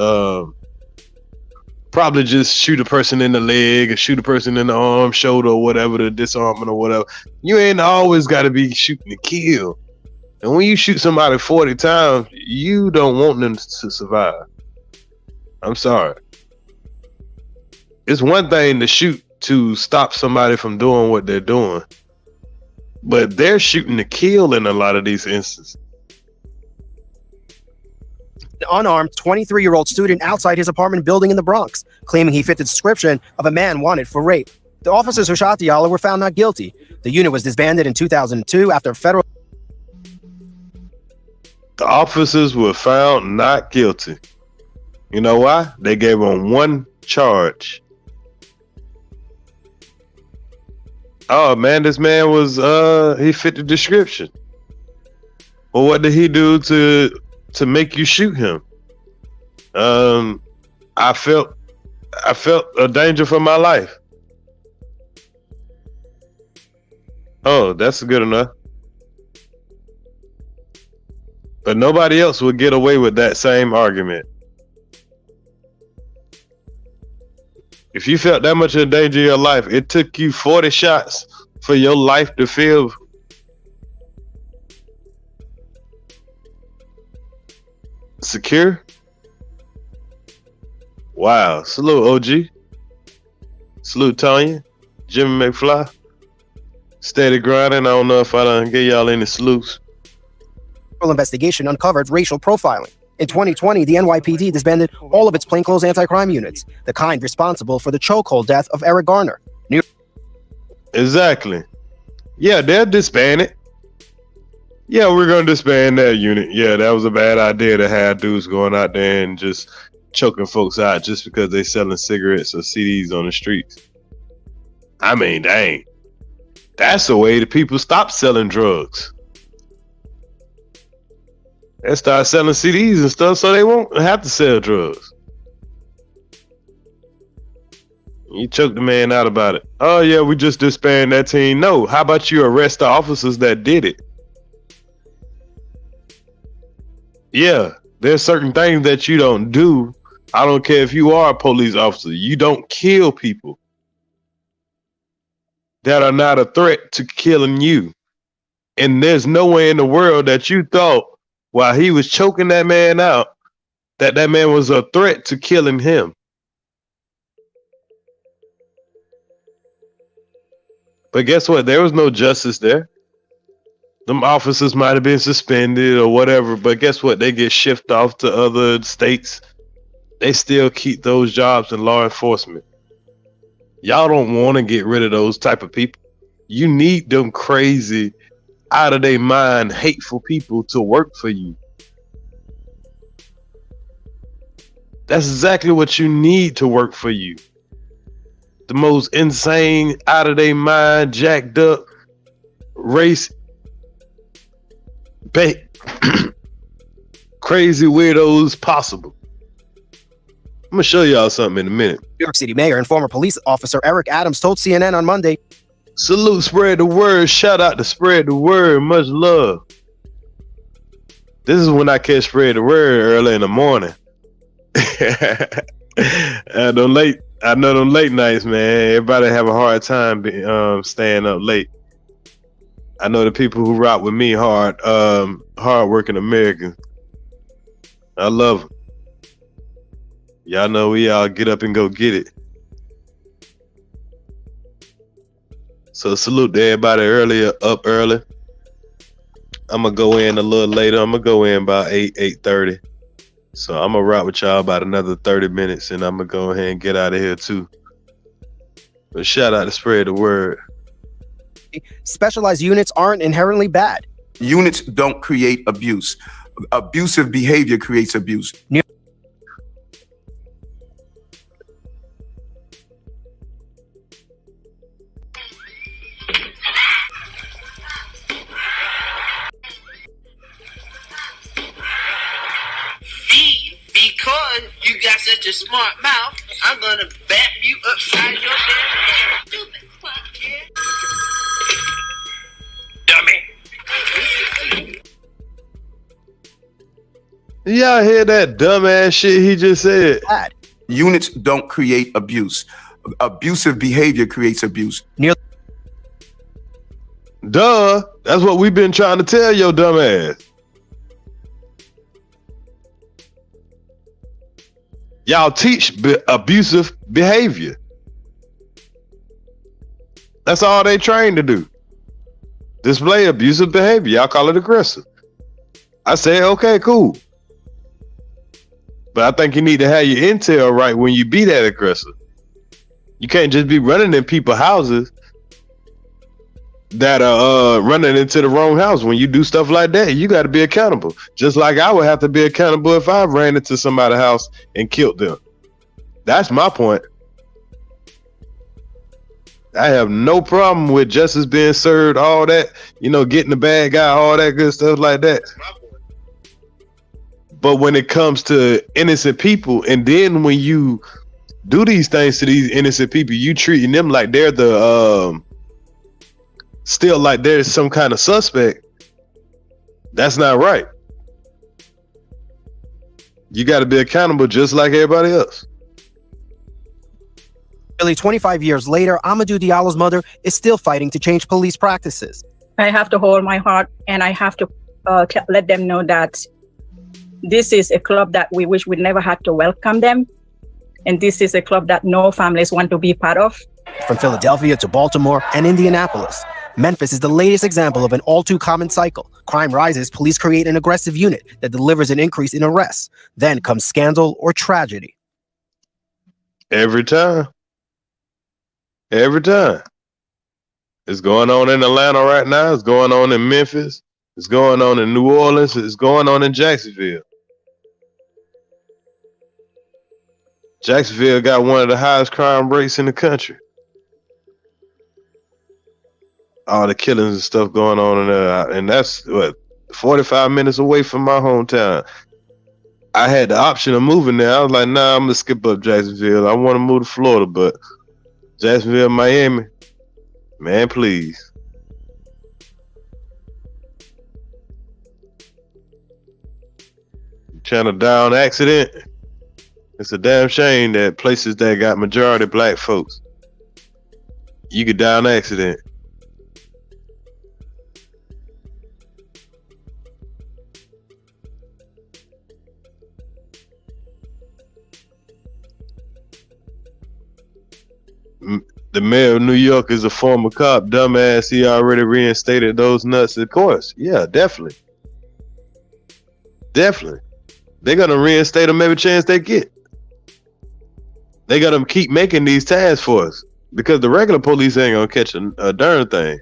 probably just shoot a person in the leg or shoot a person in the arm, shoulder, or whatever, the disarmament or whatever. You ain't always got to be shooting to kill. And when you shoot somebody 40 times, you don't want them to survive. I'm sorry. It's one thing to shoot to stop somebody from doing what they're doing. But they're shooting to kill in a lot of these instances. An unarmed 23-year-old student outside his apartment building in the Bronx, claiming he fit the description of a man wanted for rape. The officers who shot Diallo were found not guilty. The unit was disbanded in 2002 after federal... The officers were found not guilty. You know why? They gave him one charge. Oh man, this man was he fit the description. Well, what did he do to make you shoot him? I felt a danger for my life. Oh, that's good enough. But nobody else would get away with that same argument. If you felt that much in danger of your life, it took you 40 shots for your life to feel secure. Wow. Salute, OG. Salute, Tanya. Jimmy McFly. Steady grinding. I don't know if I done give y'all any salutes. Investigation uncovered racial profiling. In 2020, the NYPD disbanded all of its plainclothes anti-crime units, the kind responsible for the chokehold death of Eric Garner. Exactly. Yeah, they'll disband it. Yeah, we're going to disband that unit. Yeah, that was a bad idea to have dudes going out there and just choking folks out just because they selling cigarettes or CDs on the streets. I mean, dang. That's the way that people stop selling drugs. They start selling CDs and stuff so they won't have to sell drugs. You choke the man out about it. Oh yeah, we just disbanded that team. No, how about you arrest the officers that did it? Yeah, there's certain things that you don't do. I don't care if you are a police officer. You don't kill people that are not a threat to killing you. And there's no way in the world that you thought while he was choking that man out, that man was a threat to killing him. But guess what? There was no justice there. Them officers might have been suspended or whatever, but guess what? They get shifted off to other states. They still keep those jobs in law enforcement. Y'all don't want to get rid of those type of people. You need them crazy, out of their mind, hateful people to work for you. That's exactly what you need to work for you. The most insane, out of their mind, jacked up, race, crazy weirdos possible. I'm gonna show y'all something in a minute. New York City Mayor and former police officer Eric Adams told CNN on Monday, salute, spread the word. Shout out to Spread the Word. Much love. This is when I catch Spread the Word early in the morning. I know them late nights, man. Everybody have a hard time staying up late. I know the people who rock with me hard working Americans. I love them. Y'all know we all get up and go get it. So salute to everybody up early. I'm gonna go in a little later. I'm gonna go in about 8:30. So I'm gonna rock with y'all about another 30 minutes, and I'm gonna go ahead and get out of here too. But shout out to Spread the Word. Specialized units aren't inherently bad. Units don't create abuse. Abusive behavior creates abuse. Because you got such a smart mouth, I'm gonna bap you upside your damn stupid fuck, dummy. Y'all hear that dumbass shit he just said? Units don't create abuse. Abusive behavior creates abuse. Duh. That's what we've been trying to tell your dumbass. Y'all teach abusive behavior. That's all they trained to do. display abusive behavior. Y'all call it aggressive. I say, okay, cool. But I think you need to have your intel right when you be that aggressive. You can't just be running in people's houses that are running into the wrong house. When you do stuff like that, you got to be accountable. Just like I would have to be accountable if I ran into somebody's house and killed them. That's my point. I have no problem with justice being served, all that, getting the bad guy, all that good stuff like that. But when it comes to innocent people, and then when you do these things to these innocent people, you treating them like they're the still like there's some kind of suspect. That's not right. You got to be accountable just like everybody else. Nearly 25 years later, Amadou Diallo's mother is still fighting to change police practices. I have to hold my heart, and I have to let them know that this is a club that we wish we never had to welcome them. And this is a club that no families want to be part of. From Philadelphia to Baltimore and Indianapolis, Memphis is the latest example of an all too common cycle. Crime rises, police create an aggressive unit that delivers an increase in arrests. Then comes scandal or tragedy. Every time. Every time. It's going on in Atlanta right now. It's going on in Memphis. It's going on in New Orleans. It's going on in Jacksonville. Jacksonville got one of the highest crime rates in the country. All the killings and stuff going on in there. And that's 45 minutes away from my hometown. I had the option of moving there. I was like, nah, I'm going to skip up Jacksonville. I want to move to Florida, but Jacksonville, Miami, man, please. Trying to die on accident. It's a damn shame that places that got majority black folks, you could die on accident. The mayor of New York is a former cop. Dumbass, he already reinstated those nuts. Of course. Yeah, definitely. Definitely. They're going to reinstate them every chance they get. They got to keep making these task force because the regular police ain't going to catch a darn thing.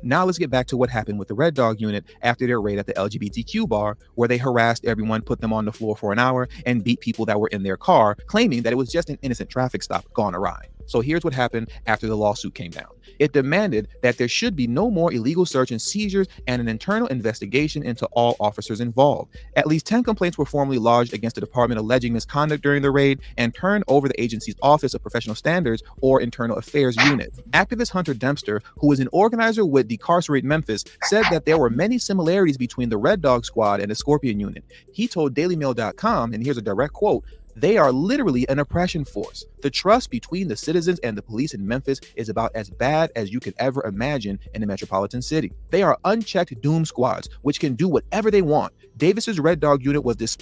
Now let's get back to what happened with the Red Dog unit after their raid at the LGBTQ bar, where they harassed everyone, put them on the floor for an hour, and beat people that were in their car, claiming that it was just an innocent traffic stop gone awry. So here's what happened after the lawsuit came down. It demanded that there should be no more illegal search and seizures and an internal investigation into all officers involved. At least 10 complaints were formally lodged against the department alleging misconduct during the raid and turned over the agency's Office of Professional Standards or Internal Affairs Unit. Activist Hunter Dempster, who is an organizer with Decarcerate Memphis, said that there were many similarities between the Red Dog Squad and the Scorpion Unit. He told DailyMail.com, and here's a direct quote, "They are literally an oppression force. The trust between the citizens and the police in Memphis is about as bad as you could ever imagine in a metropolitan city. They are unchecked doom squads, which can do whatever they want. Davis's Red Dog unit was this."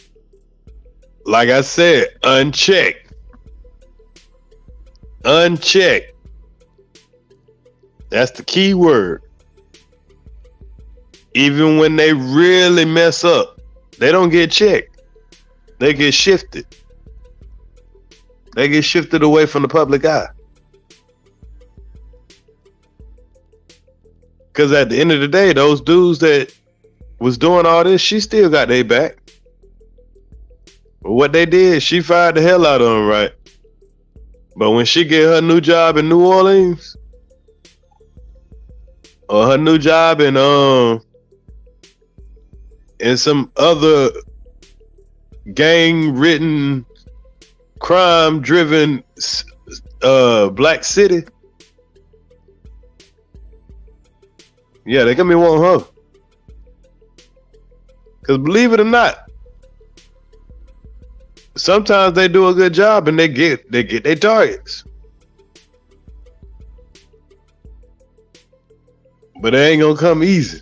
Like I said, unchecked. Unchecked. That's the key word. Even when they really mess up, they don't get checked. They get shifted. They get shifted away from the public eye. Because at the end of the day, those dudes that was doing all this, she still got their back. But what they did, she fired the hell out of them, right? But when she get her new job in New Orleans, or her new job in some other gang-ridden, crime-driven black city, yeah, they gonna be wanting her. Because believe it or not, sometimes they do a good job and they get their targets. But it ain't gonna come easy.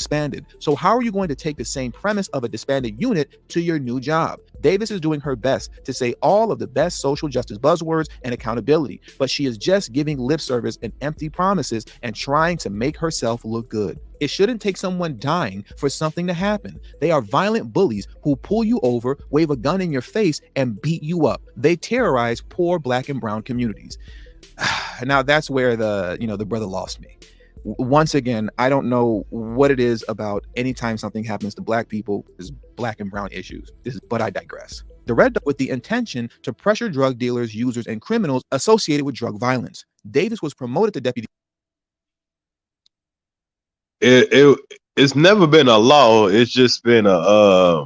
disbanded. So how are you going to take the same premise of a disbanded unit to your new job? Davis is doing her best to say all of the best social justice buzzwords and accountability, but she is just giving lip service and empty promises and trying to make herself look good. It shouldn't take someone dying for something to happen. They are violent bullies who pull you over, wave a gun in your face, and beat you up. They terrorize poor Black and brown communities. Now that's where the brother lost me. Once again, I don't know what it is about anytime something happens to Black people, is Black and brown issues. But I digress. The Red Dog with the intention to pressure drug dealers, users, and criminals associated with drug violence. Davis was promoted to deputy. It's never been a law. It's just been I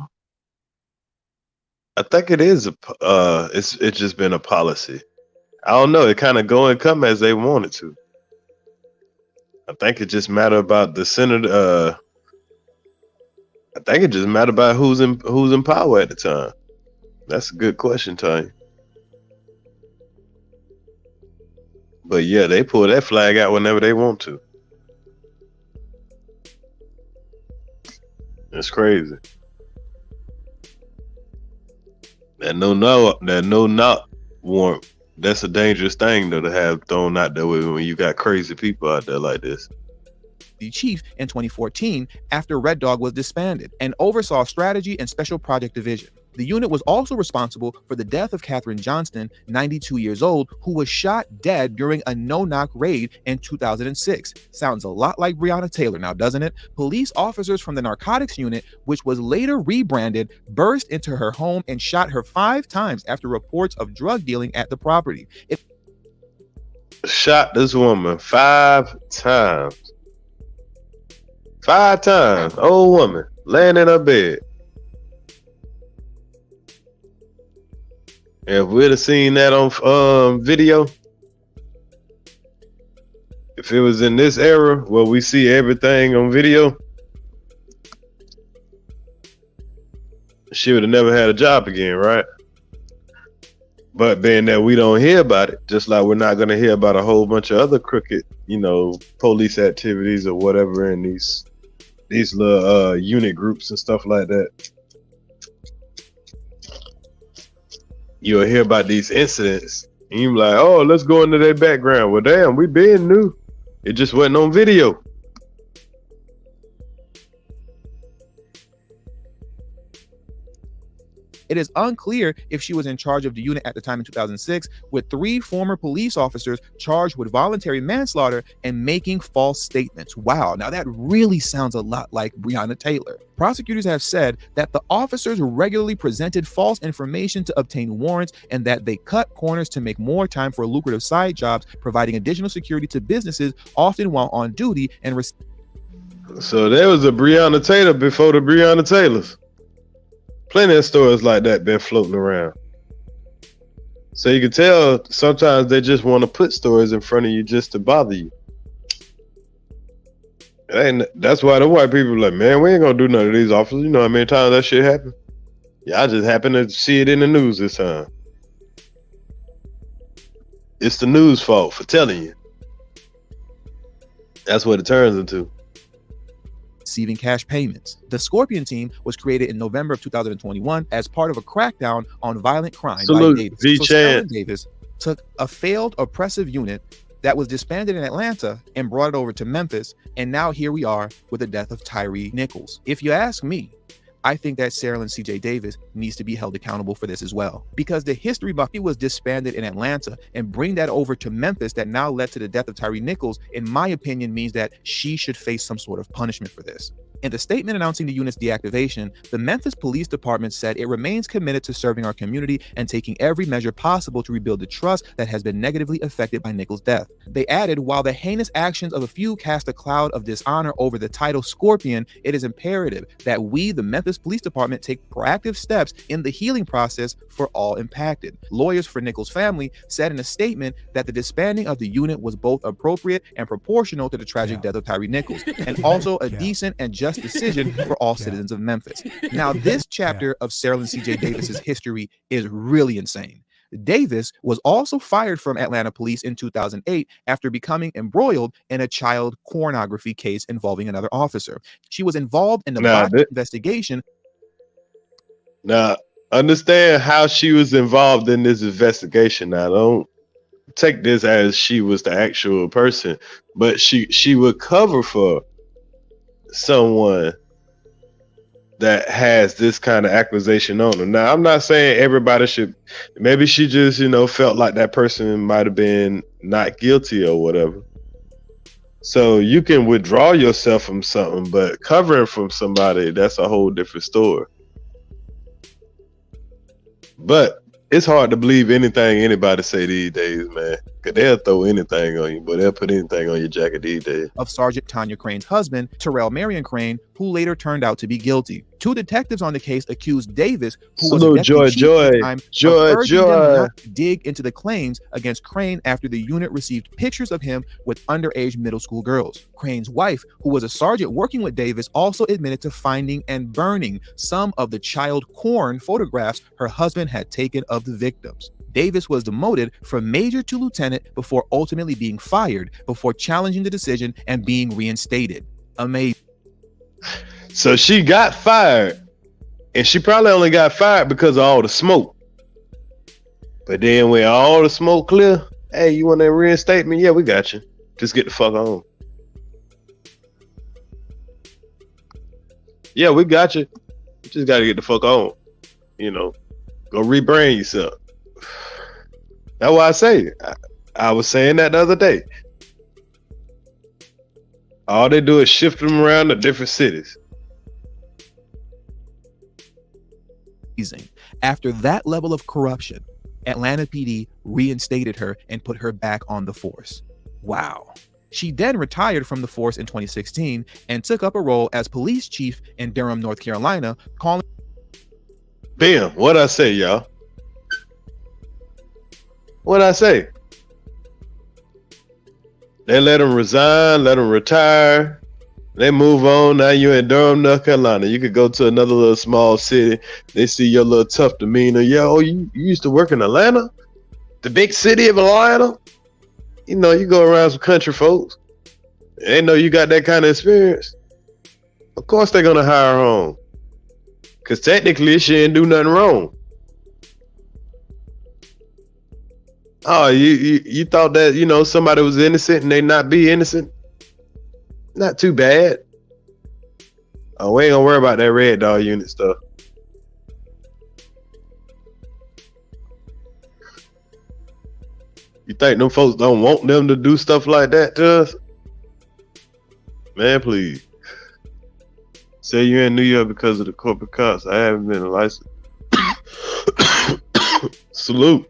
think it is it's just been a policy. I don't know. It kind of go and come as they want it to. I think it just matter about the senator. I think it just matter about who's in power at the time. That's a good question, Tony. But yeah, they pull that flag out whenever they want to. It's crazy. That no knock warrant. That's a dangerous thing though to have thrown out there when you got crazy people out there like this. The chief in 2014 after Red Dog was disbanded and oversaw strategy and special project division. The unit was also responsible for the death of Katherine Johnston, 92 years old, who was shot dead during a no-knock raid in 2006. Sounds a lot like Breonna Taylor now, doesn't it? Police officers from the narcotics unit, which was later rebranded, burst into her home and shot her 5 times after reports of drug dealing at the property. Shot this woman 5 times. 5 times. Old woman laying in her bed. If we'd have seen that on video, if it was in this era where we see everything on video, she would have never had a job again, right? But being that we don't hear about it, just like we're not going to hear about a whole bunch of other crooked, police activities or whatever in these little unit groups and stuff like that. You'll hear about these incidents and you're like, oh, let's go into their background. Well, damn, we been knew. It just wasn't on video. It is unclear if she was in charge of the unit at the time in 2006, with 3 former police officers charged with voluntary manslaughter and making false statements. Wow, now that really sounds a lot like Breonna Taylor. Prosecutors have said that the officers regularly presented false information to obtain warrants and that they cut corners to make more time for lucrative side jobs, providing additional security to businesses, often while on duty. So there was a Breonna Taylor before the Breonna Taylors. Plenty of stories like that been floating around. So you can tell sometimes they just want to put stories in front of you just to bother you. That's why the white people are like, man, we ain't gonna do none of these officers. You know how many times that shit happened? Yeah, I just happened to see it in the news this time. It's the news fault for telling you. That's what it turns into. Receiving cash payments. The Scorpion team was created in November of 2021 as part of a crackdown on violent crime by Davis. So Sterling Davis took a failed oppressive unit that was disbanded in Atlanta and brought it over to Memphis, and now here we are with the death of Tyree Nichols. If you ask me, I think that Sarah C.J. Davis needs to be held accountable for this as well, because the history buff was disbanded in Atlanta and bring that over to Memphis that now led to the death of Tyree Nichols, in my opinion, means that she should face some sort of punishment for this. In the statement announcing the unit's deactivation, the Memphis Police Department said it remains committed to serving our community and taking every measure possible to rebuild the trust that has been negatively affected by Nichols' death. They added, while the heinous actions of a few cast a cloud of dishonor over the title Scorpion, it is imperative that we, the Memphis Police Department, take proactive steps in the healing process for all impacted. Lawyers for Nichols' family said in a statement that the disbanding of the unit was both appropriate and proportional to the tragic death of Tyree Nichols, and also a decent and just decision for all citizens of Memphis. Now, this chapter of Sarah C.J. Davis's history is really insane. Davis was also fired from Atlanta police in 2008 after becoming embroiled in a child pornography case involving another officer. She was involved in the botched investigation. Now, understand how she was involved in this investigation. Now, don't take this as she was the actual person, but she would cover for someone that has this kind of accusation on them. Now, I'm not saying everybody should. Maybe she just, felt like that person might have been not guilty or whatever. So you can withdraw yourself from something, but covering from somebody, that's a whole different story. But it's hard to believe anything anybody say these days, man. Cause they'll throw anything on you, but they'll put anything on your jacket these days. Of Sergeant Tanya Crane's husband, Terrell Marion Crane, who later turned out to be guilty. 2 detectives on the case accused Davis, who was a deputy chief at the time, of urging them not to dig into the claims against Crane after the unit received pictures of him with underage middle school girls. Crane's wife, who was a sergeant working with Davis, also admitted to finding and burning some of the child porn photographs her husband had taken of the victims. Davis was demoted from major to lieutenant before ultimately being fired, before challenging the decision and being reinstated. Amazing. So she got fired, and she probably only got fired because of all the smoke. But then when all the smoke clear, hey, you want that reinstatement? Yeah, we got you. Just get the fuck on. Yeah, we got you. You just got to get the fuck on. Go rebrand yourself. That's why I say I was saying that the other day. All they do is shift them around to different cities. After that level of corruption, Atlanta PD reinstated her and put her back on the force. Wow. She then retired from the force in 2016 and took up a role as police chief in Durham, North Carolina, calling. Damn, what'd I say, y'all? What'd I say? They let him resign, let him retire. They move on. Now you're in Durham, North Carolina. You could go to another little small city. They see your little tough demeanor. Yo, you used to work in Atlanta? The big city of Atlanta? You go around some country folks. They know you got that kind of experience. Of course they're going to hire her on. Because technically she didn't do nothing wrong. Oh, you thought that, somebody was innocent and they not be innocent? Not too bad. Oh, we ain't gonna worry about that Red Dog unit stuff. You think them folks don't want them to do stuff like that to us? Man, please. Say you're in New York because of the corporate cops. I haven't been licensed. Salute.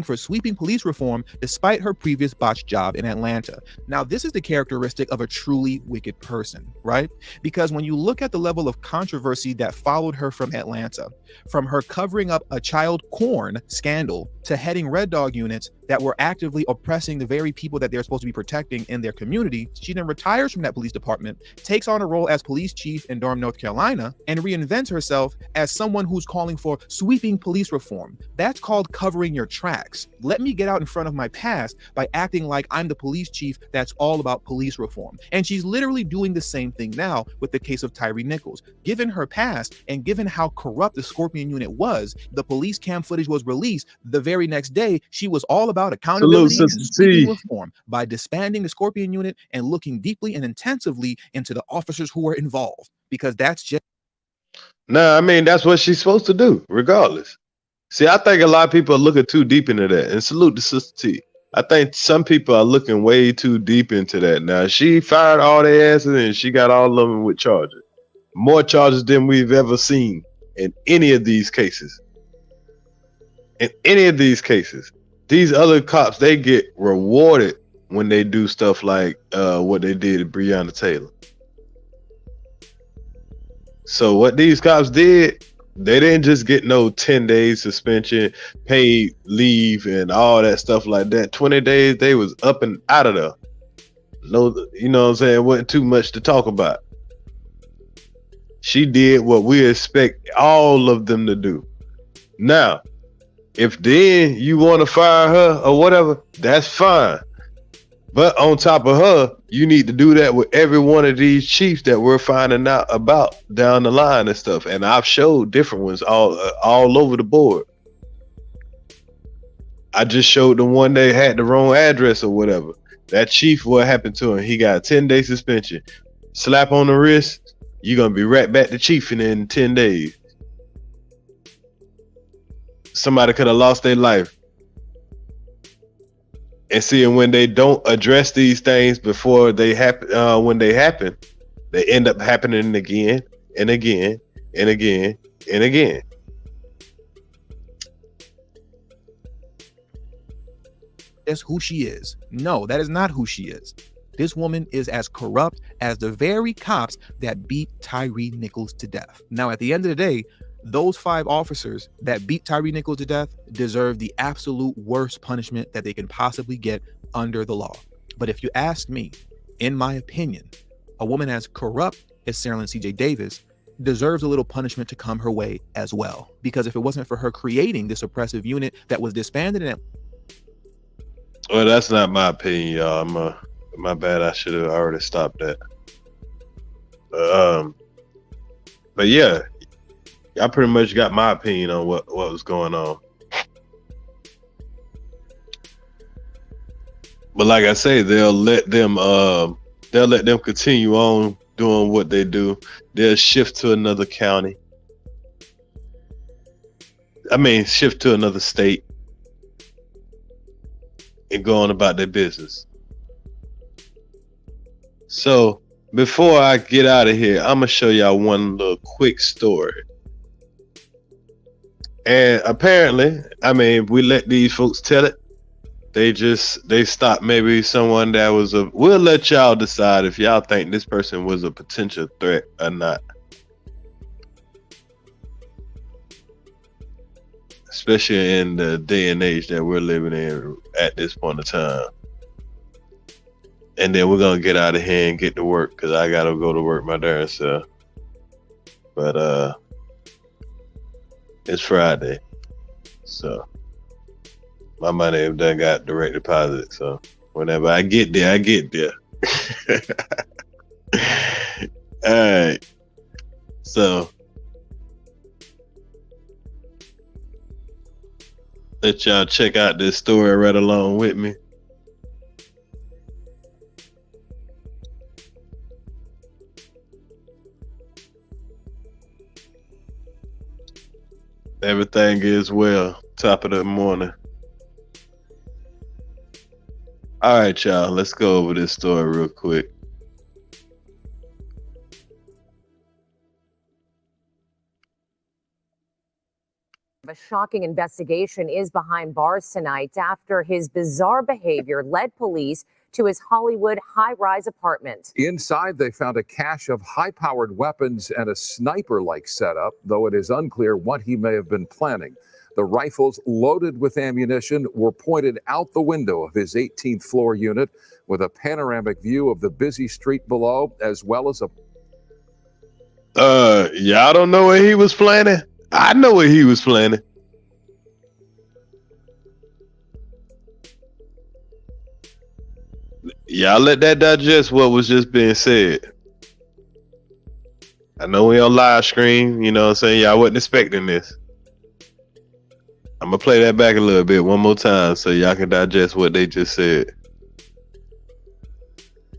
For sweeping police reform despite her previous botched job in Atlanta. Now, this is the characteristic of a truly wicked person, right? Because when you look at the level of controversy that followed her from Atlanta, from her covering up a child porn scandal to heading Red Dog units that were actively oppressing the very people that they're supposed to be protecting in their community, she then retires from that police department, takes on a role as police chief in Durham, North Carolina, and reinvents herself as someone who's calling for sweeping police reform. That's called covering your tracks. Let me get out in front of my past by acting like I'm the police chief that's all about police reform. And she's literally doing the same thing now with the case of Tyree Nichols. Given her past and given how corrupt the Scorpion unit was, the police cam footage was released the very next day. She was all about accountability and sweeping reform by disbanding the Scorpion unit and looking deeply and intensively into the officers who were involved, because that's just. Nah, I mean, that's what she's supposed to do, regardless. See, I think a lot of people are looking too deep into that. And salute to Sister T. I think some people are looking way too deep into that. Now, she fired all their asses and she got all of them with charges. More charges than we've ever seen in any of these cases. In any of these cases. These other cops, they get rewarded when they do stuff like what they did to Breonna Taylor. So what these cops did, they didn't just get no 10 days suspension, paid leave, and all that stuff like that. 20 days, they was up and out of there. No, you know what I'm saying? Wasn't too much to talk about. She did what we expect all of them to do. Now, if then you want to fire her or whatever, that's fine. But on top of her, you need to do that with every one of these chiefs that we're finding out about down the line and stuff. And I've showed different ones all over the board. I just showed the one that had the wrong address or whatever. That chief, what happened to him? He got a 10-day suspension. Slap on the wrist, you're going to be right back to chiefing in 10 days. Somebody could have lost their life. And seeing when they don't address these things before they happen, when they happen, they end up happening again and again and again and again. That's who she is. No, that is not who she is. This woman is as corrupt as the very cops that beat Tyree Nichols to death. Now, at the end of the day, those 5 officers that beat Tyree Nichols to death deserve the absolute worst punishment that they can possibly get under the law. But if you ask me, in my opinion, a woman as corrupt as Sarah Lynn C.J. Davis deserves a little punishment to come her way as well. Because if it wasn't for her creating this oppressive unit that was disbanded in well, that's not my opinion, y'all. My bad. I should have already stopped that. But yeah, I pretty much got my opinion on what was going on. But like I say, they'll let them continue on doing what they do. They'll shift to another county. I mean, shift to another state. And go on about their business. So before I get out of here, I'm gonna show y'all one little quick story. And apparently, I mean, we let these folks tell it. They stopped maybe someone that was we'll let y'all decide if y'all think this person was a potential threat or not. Especially in the day and age that we're living in at this point in time. And then we're gonna get out of here and get to work because I gotta go to work my darn self. But it's Friday, so my money done got direct deposit. So whenever I get there, I get there. All right. So let y'all check out this story right along with me. Everything is well. Top of the morning. All right, y'all. Let's go over this story real quick. A shocking investigation is behind bars tonight after his bizarre behavior led police to his Hollywood high-rise apartment. Inside, they found a cache of high-powered weapons and a sniper-like setup, though it is unclear what he may have been planning. The rifles loaded with ammunition were pointed out the window of his 18th floor unit with a panoramic view of the busy street below, as well as a... Y'all don't know what he was planning? I know what he was planning. Y'all let that digest what was just being said. I know we on live stream, you know what I'm saying? Y'all wasn't expecting this. I'm gonna play that back a little bit one more time so y'all can digest what they just said.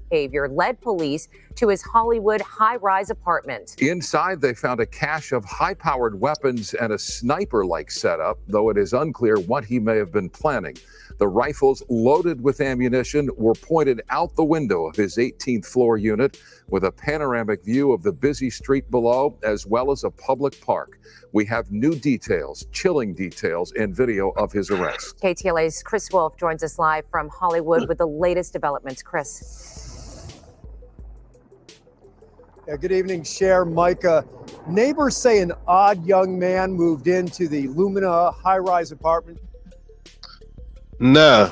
Behavior led police to his Hollywood high-rise apartment. Inside, they found a cache of high-powered weapons and a sniper-like setup, though it is unclear what he may have been planning. The rifles loaded with ammunition were pointed out the window of his 18th floor unit with a panoramic view of the busy street below, as well as a public park. We have new details, chilling details, and video of his arrest. KTLA's Chris Wolf joins us live from Hollywood with the latest developments. Chris. Yeah, good evening, Cher, Micah. Neighbors say an odd young man moved into the Lumina high-rise apartment. Nah.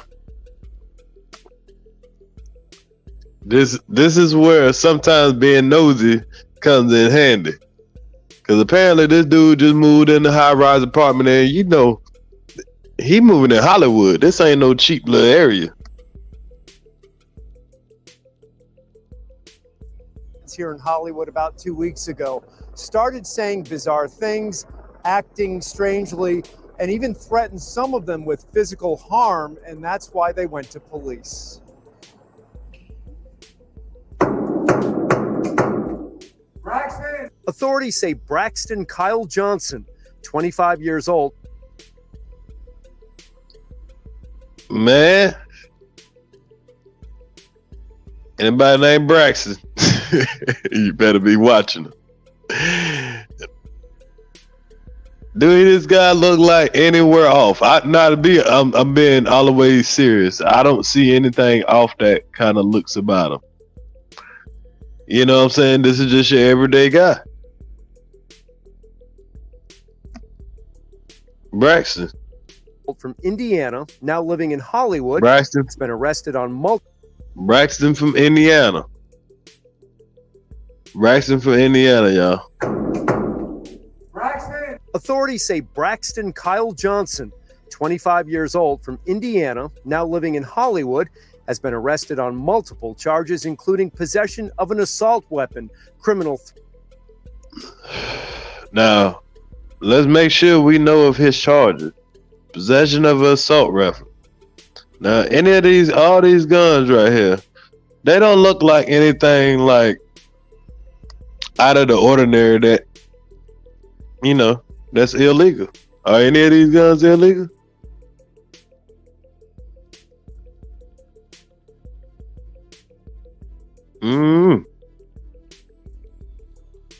This is where sometimes being nosy comes in handy. Because apparently this dude just moved in the high-rise apartment, and you know, he moving in Hollywood. This ain't no cheap little area. Here in Hollywood about 2 weeks ago started saying bizarre things, acting strangely, and even threatened some of them with physical harm, and that's why they went to police. Braxton! Authorities say Braxton Kyle Johnson, 25 years old. Man, anybody named Braxton, you better be watching him. Dude, this guy look like anywhere off. I'm being all the way serious. I don't see anything off that kind of looks about him. You know what I'm saying? This is just your everyday guy. Braxton. From Indiana, now living in Hollywood. Braxton. Has been arrested on multiple. Braxton from Indiana. Braxton from Indiana, y'all. Braxton! Authorities say Braxton Kyle Johnson, 25 years old, from Indiana, now living in Hollywood, has been arrested on multiple charges, including possession of an assault weapon, criminal. Now, let's make sure we know of his charges. Possession of an assault rifle. Now, all these guns right here, they don't look like anything like out of the ordinary that, you know, that's illegal. Are any of these guns illegal?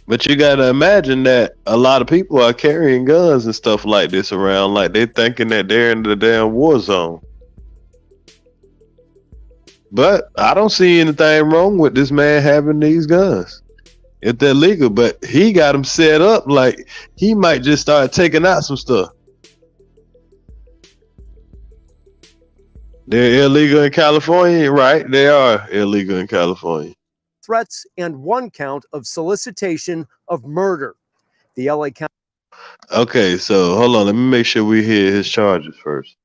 But you gotta imagine that a lot of people are carrying guns and stuff like this around, like they thinking that they're in the damn war zone. But I don't see anything wrong with this man having these guns if they're legal. But he got them set up like he might just start taking out some stuff. They're illegal in California, right? They are illegal in California. Threats and one count of solicitation of murder. The LA County. Okay, so hold on. Let me make sure we hear his charges first.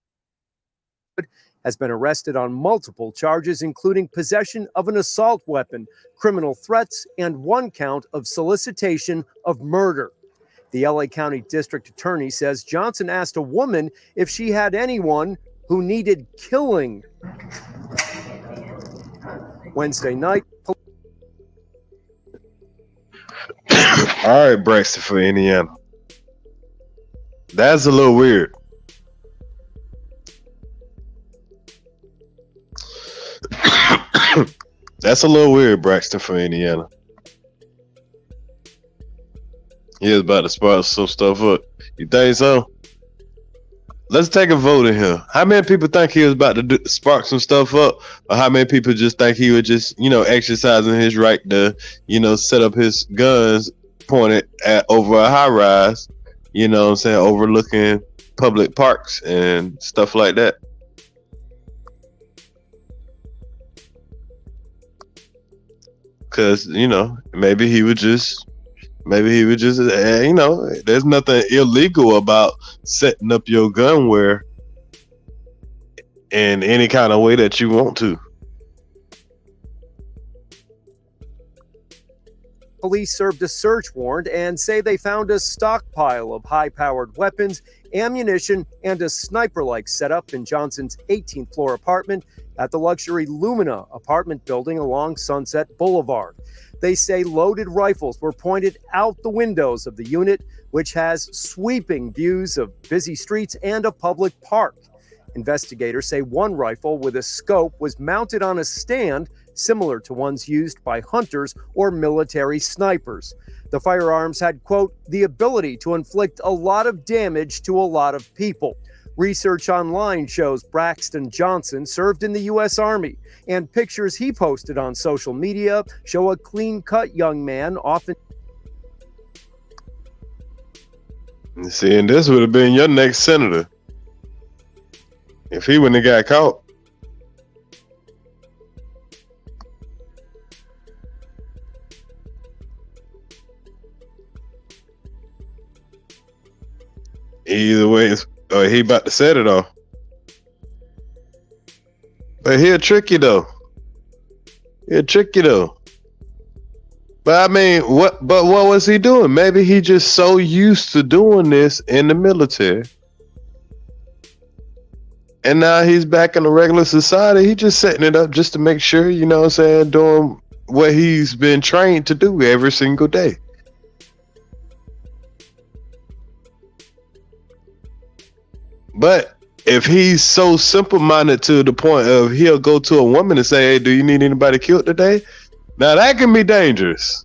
Has been arrested on multiple charges, including possession of an assault weapon, criminal threats, and one count of solicitation of murder. The LA County District Attorney says Johnson asked a woman if she had anyone who needed killing. Wednesday night. All right, Braxton for Indiana. That's a little weird. That's a little weird, Braxton for Indiana. He was about to spark some stuff up. You think so? Let's take a vote in here. How many people think he was about to spark some stuff up? Or how many people just think he was just, exercising his right to, set up his guns pointed at over a high rise, overlooking public parks and stuff like that? Because, maybe he would just, there's nothing illegal about setting up your gunware in any kind of way that you want to. Police served a search warrant and say they found a stockpile of high-powered weapons, ammunition, and a sniper-like setup in Johnson's 18th floor apartment at the luxury Lumina apartment building along Sunset Boulevard. They say loaded rifles were pointed out the windows of the unit, which has sweeping views of busy streets and a public park. Investigators say one rifle with a scope was mounted on a stand similar to ones used by hunters or military snipers. The firearms had, quote, the ability to inflict a lot of damage to a lot of people. Research online shows Braxton Johnson served in the U.S. Army, and pictures he posted on social media show a clean-cut young man often. See, and this would have been your next senator if he wouldn't have got caught. Either way, or he about to set it off. But he'll trick you though. But I mean, what was he doing? Maybe he just so used to doing this in the military. And now he's back in the regular society. He just setting it up just to make sure, you know what I'm saying, doing what he's been trained to do every single day. But if he's so simple-minded to the point of he'll go to a woman and say, hey, do you need anybody killed today? Now that can be dangerous.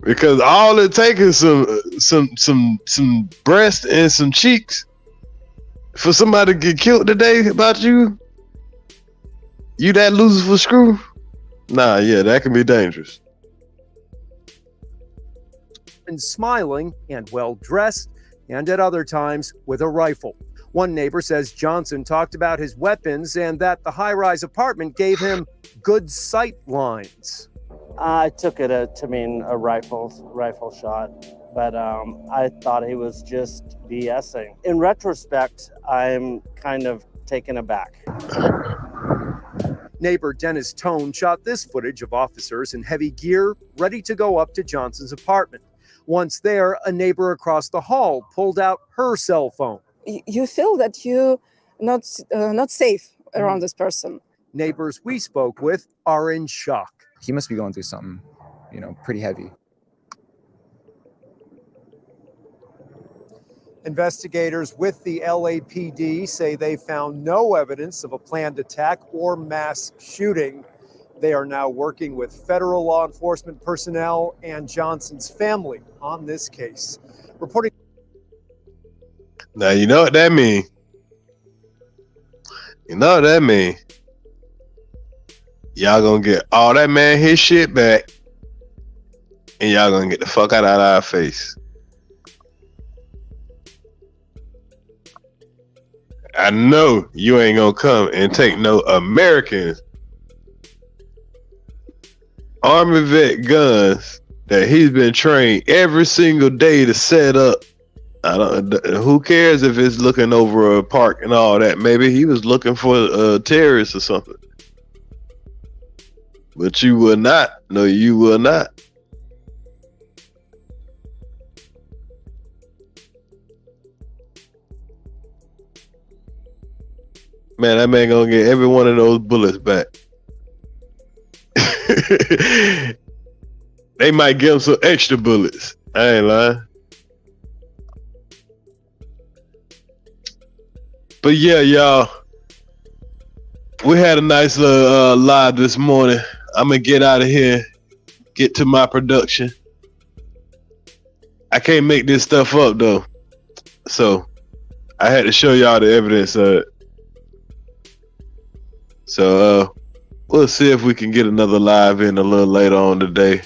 Because all it takes is some breast and some cheeks for somebody to get killed today about you. You that loser for screw? Nah, yeah, that can be dangerous. And smiling and well-dressed, and at other times with a rifle. One neighbor says Johnson talked about his weapons and that the high-rise apartment gave him good sight lines. I took it to mean a rifle shot, but I thought he was just BSing. In retrospect, I'm kind of taken aback. Neighbor Dennis Tone shot this footage of officers in heavy gear ready to go up to Johnson's apartment. Once there, a neighbor across the hall pulled out her cell phone. You feel that you're not safe around this person. Neighbors we spoke with are in shock. He must be going through something, pretty heavy. Investigators with the LAPD say they found no evidence of a planned attack or mass shooting. They are now working with federal law enforcement personnel and Johnson's family on this case. Reporting. Now, you know what that mean? Y'all gonna get all that man his shit back, and y'all gonna get the fuck out of our face. I know you ain't gonna come and take no American Army vet guns that he's been trained every single day to set up. Who cares if it's looking over a park and all that? Maybe he was looking for terrorists or something. But you will not. No, you will not. Man, that man gonna get every one of those bullets back. They might give him some extra bullets. I ain't lying. But yeah, y'all, we had a nice little live this morning. I'm gonna get out of here, get to my production. I can't make this stuff up though, so I had to show y'all the evidence of it. So we'll see if we can get another live in a little later on today.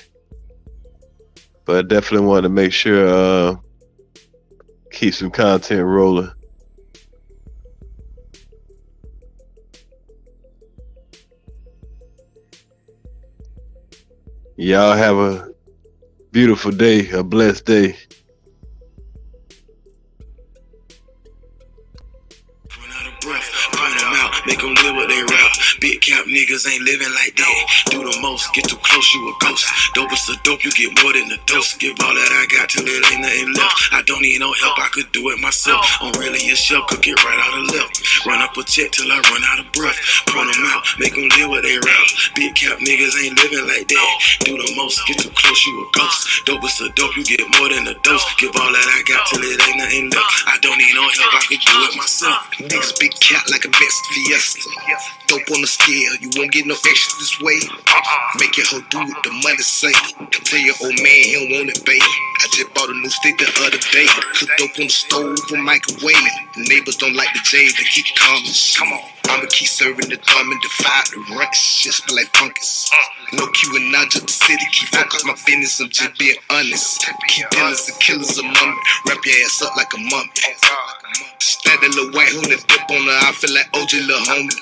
But I definitely wanted to make sure keep some content rolling. Y'all have a beautiful day, a blessed day. Make them live what they rap. Big cap niggas ain't living like that. Do the most, get too close, you a ghost. Dope is the dope, you get more than the dose. Give all that I got till it ain't nothing left. I don't need no help, I could do it myself. I'm really a chef, cook it right out of left. Run up a check till I run out of breath. Pull them out, make them live what they rap. Big cap niggas ain't living like that. Do the most, get too close, you a ghost. Dope is the dope, you get more than a dose. Give all that I got till it ain't nothing left. I don't need no help, I could do it myself. Niggas big cat like a mixed fiesta. Dope on the scale, you won't get no extra this way. Make your hoe do what the money say. Tell your old man he don't want it, babe. I just bought a new stick the other day. Cooked dope on the stove or microwave. The neighbors don't like the J, they keep calm. Come on. I'ma keep serving the thumb and defy the ranks. Just smell like fungus. No Q and not just the city. Keep focus my business, I'm just being honest. Keep dealers and killers among me. Wrap your ass up like a mummy. Stack that little white hood and dip on her. I feel like OJ, little homie.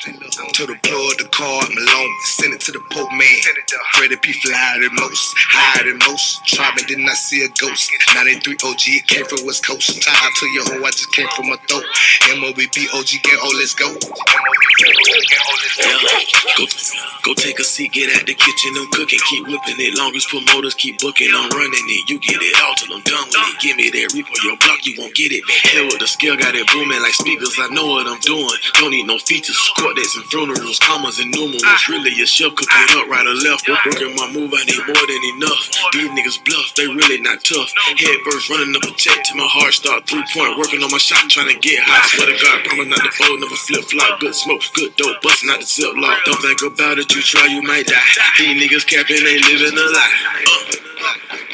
To the plug, the car, I'm alone. Send it to the Pope man. Freddie P fly higher than most. Higher than most. Try me, did not see a ghost. 93 OG, it came from West Coast. Tied to your hoe, I just came from my throat. MOBB, OG gang, oh, let's go. Go take a seat, get at the kitchen, I'm cooking, keep whipping it. Long as promoters keep booking, I'm running it. You get it all till I'm done with it. Give me that reap on your block, you won't get it. Hell with the scale, got it booming like speakers. I know what I'm doing. Don't need no features, quartets and funerals, commas and numerals. Really a chef, cook it up right or left. Working my move, I need more than enough. These niggas bluff, they really not tough. Head first, running up a check till my heart start 3-point. Working on my shot, trying to get hot. Swear to God, promise not to fold, never flip flop. Good smoke, good dope, busting out the zip lock. Don't think about it, you try, you might die. These niggas capping, ain't living a lie.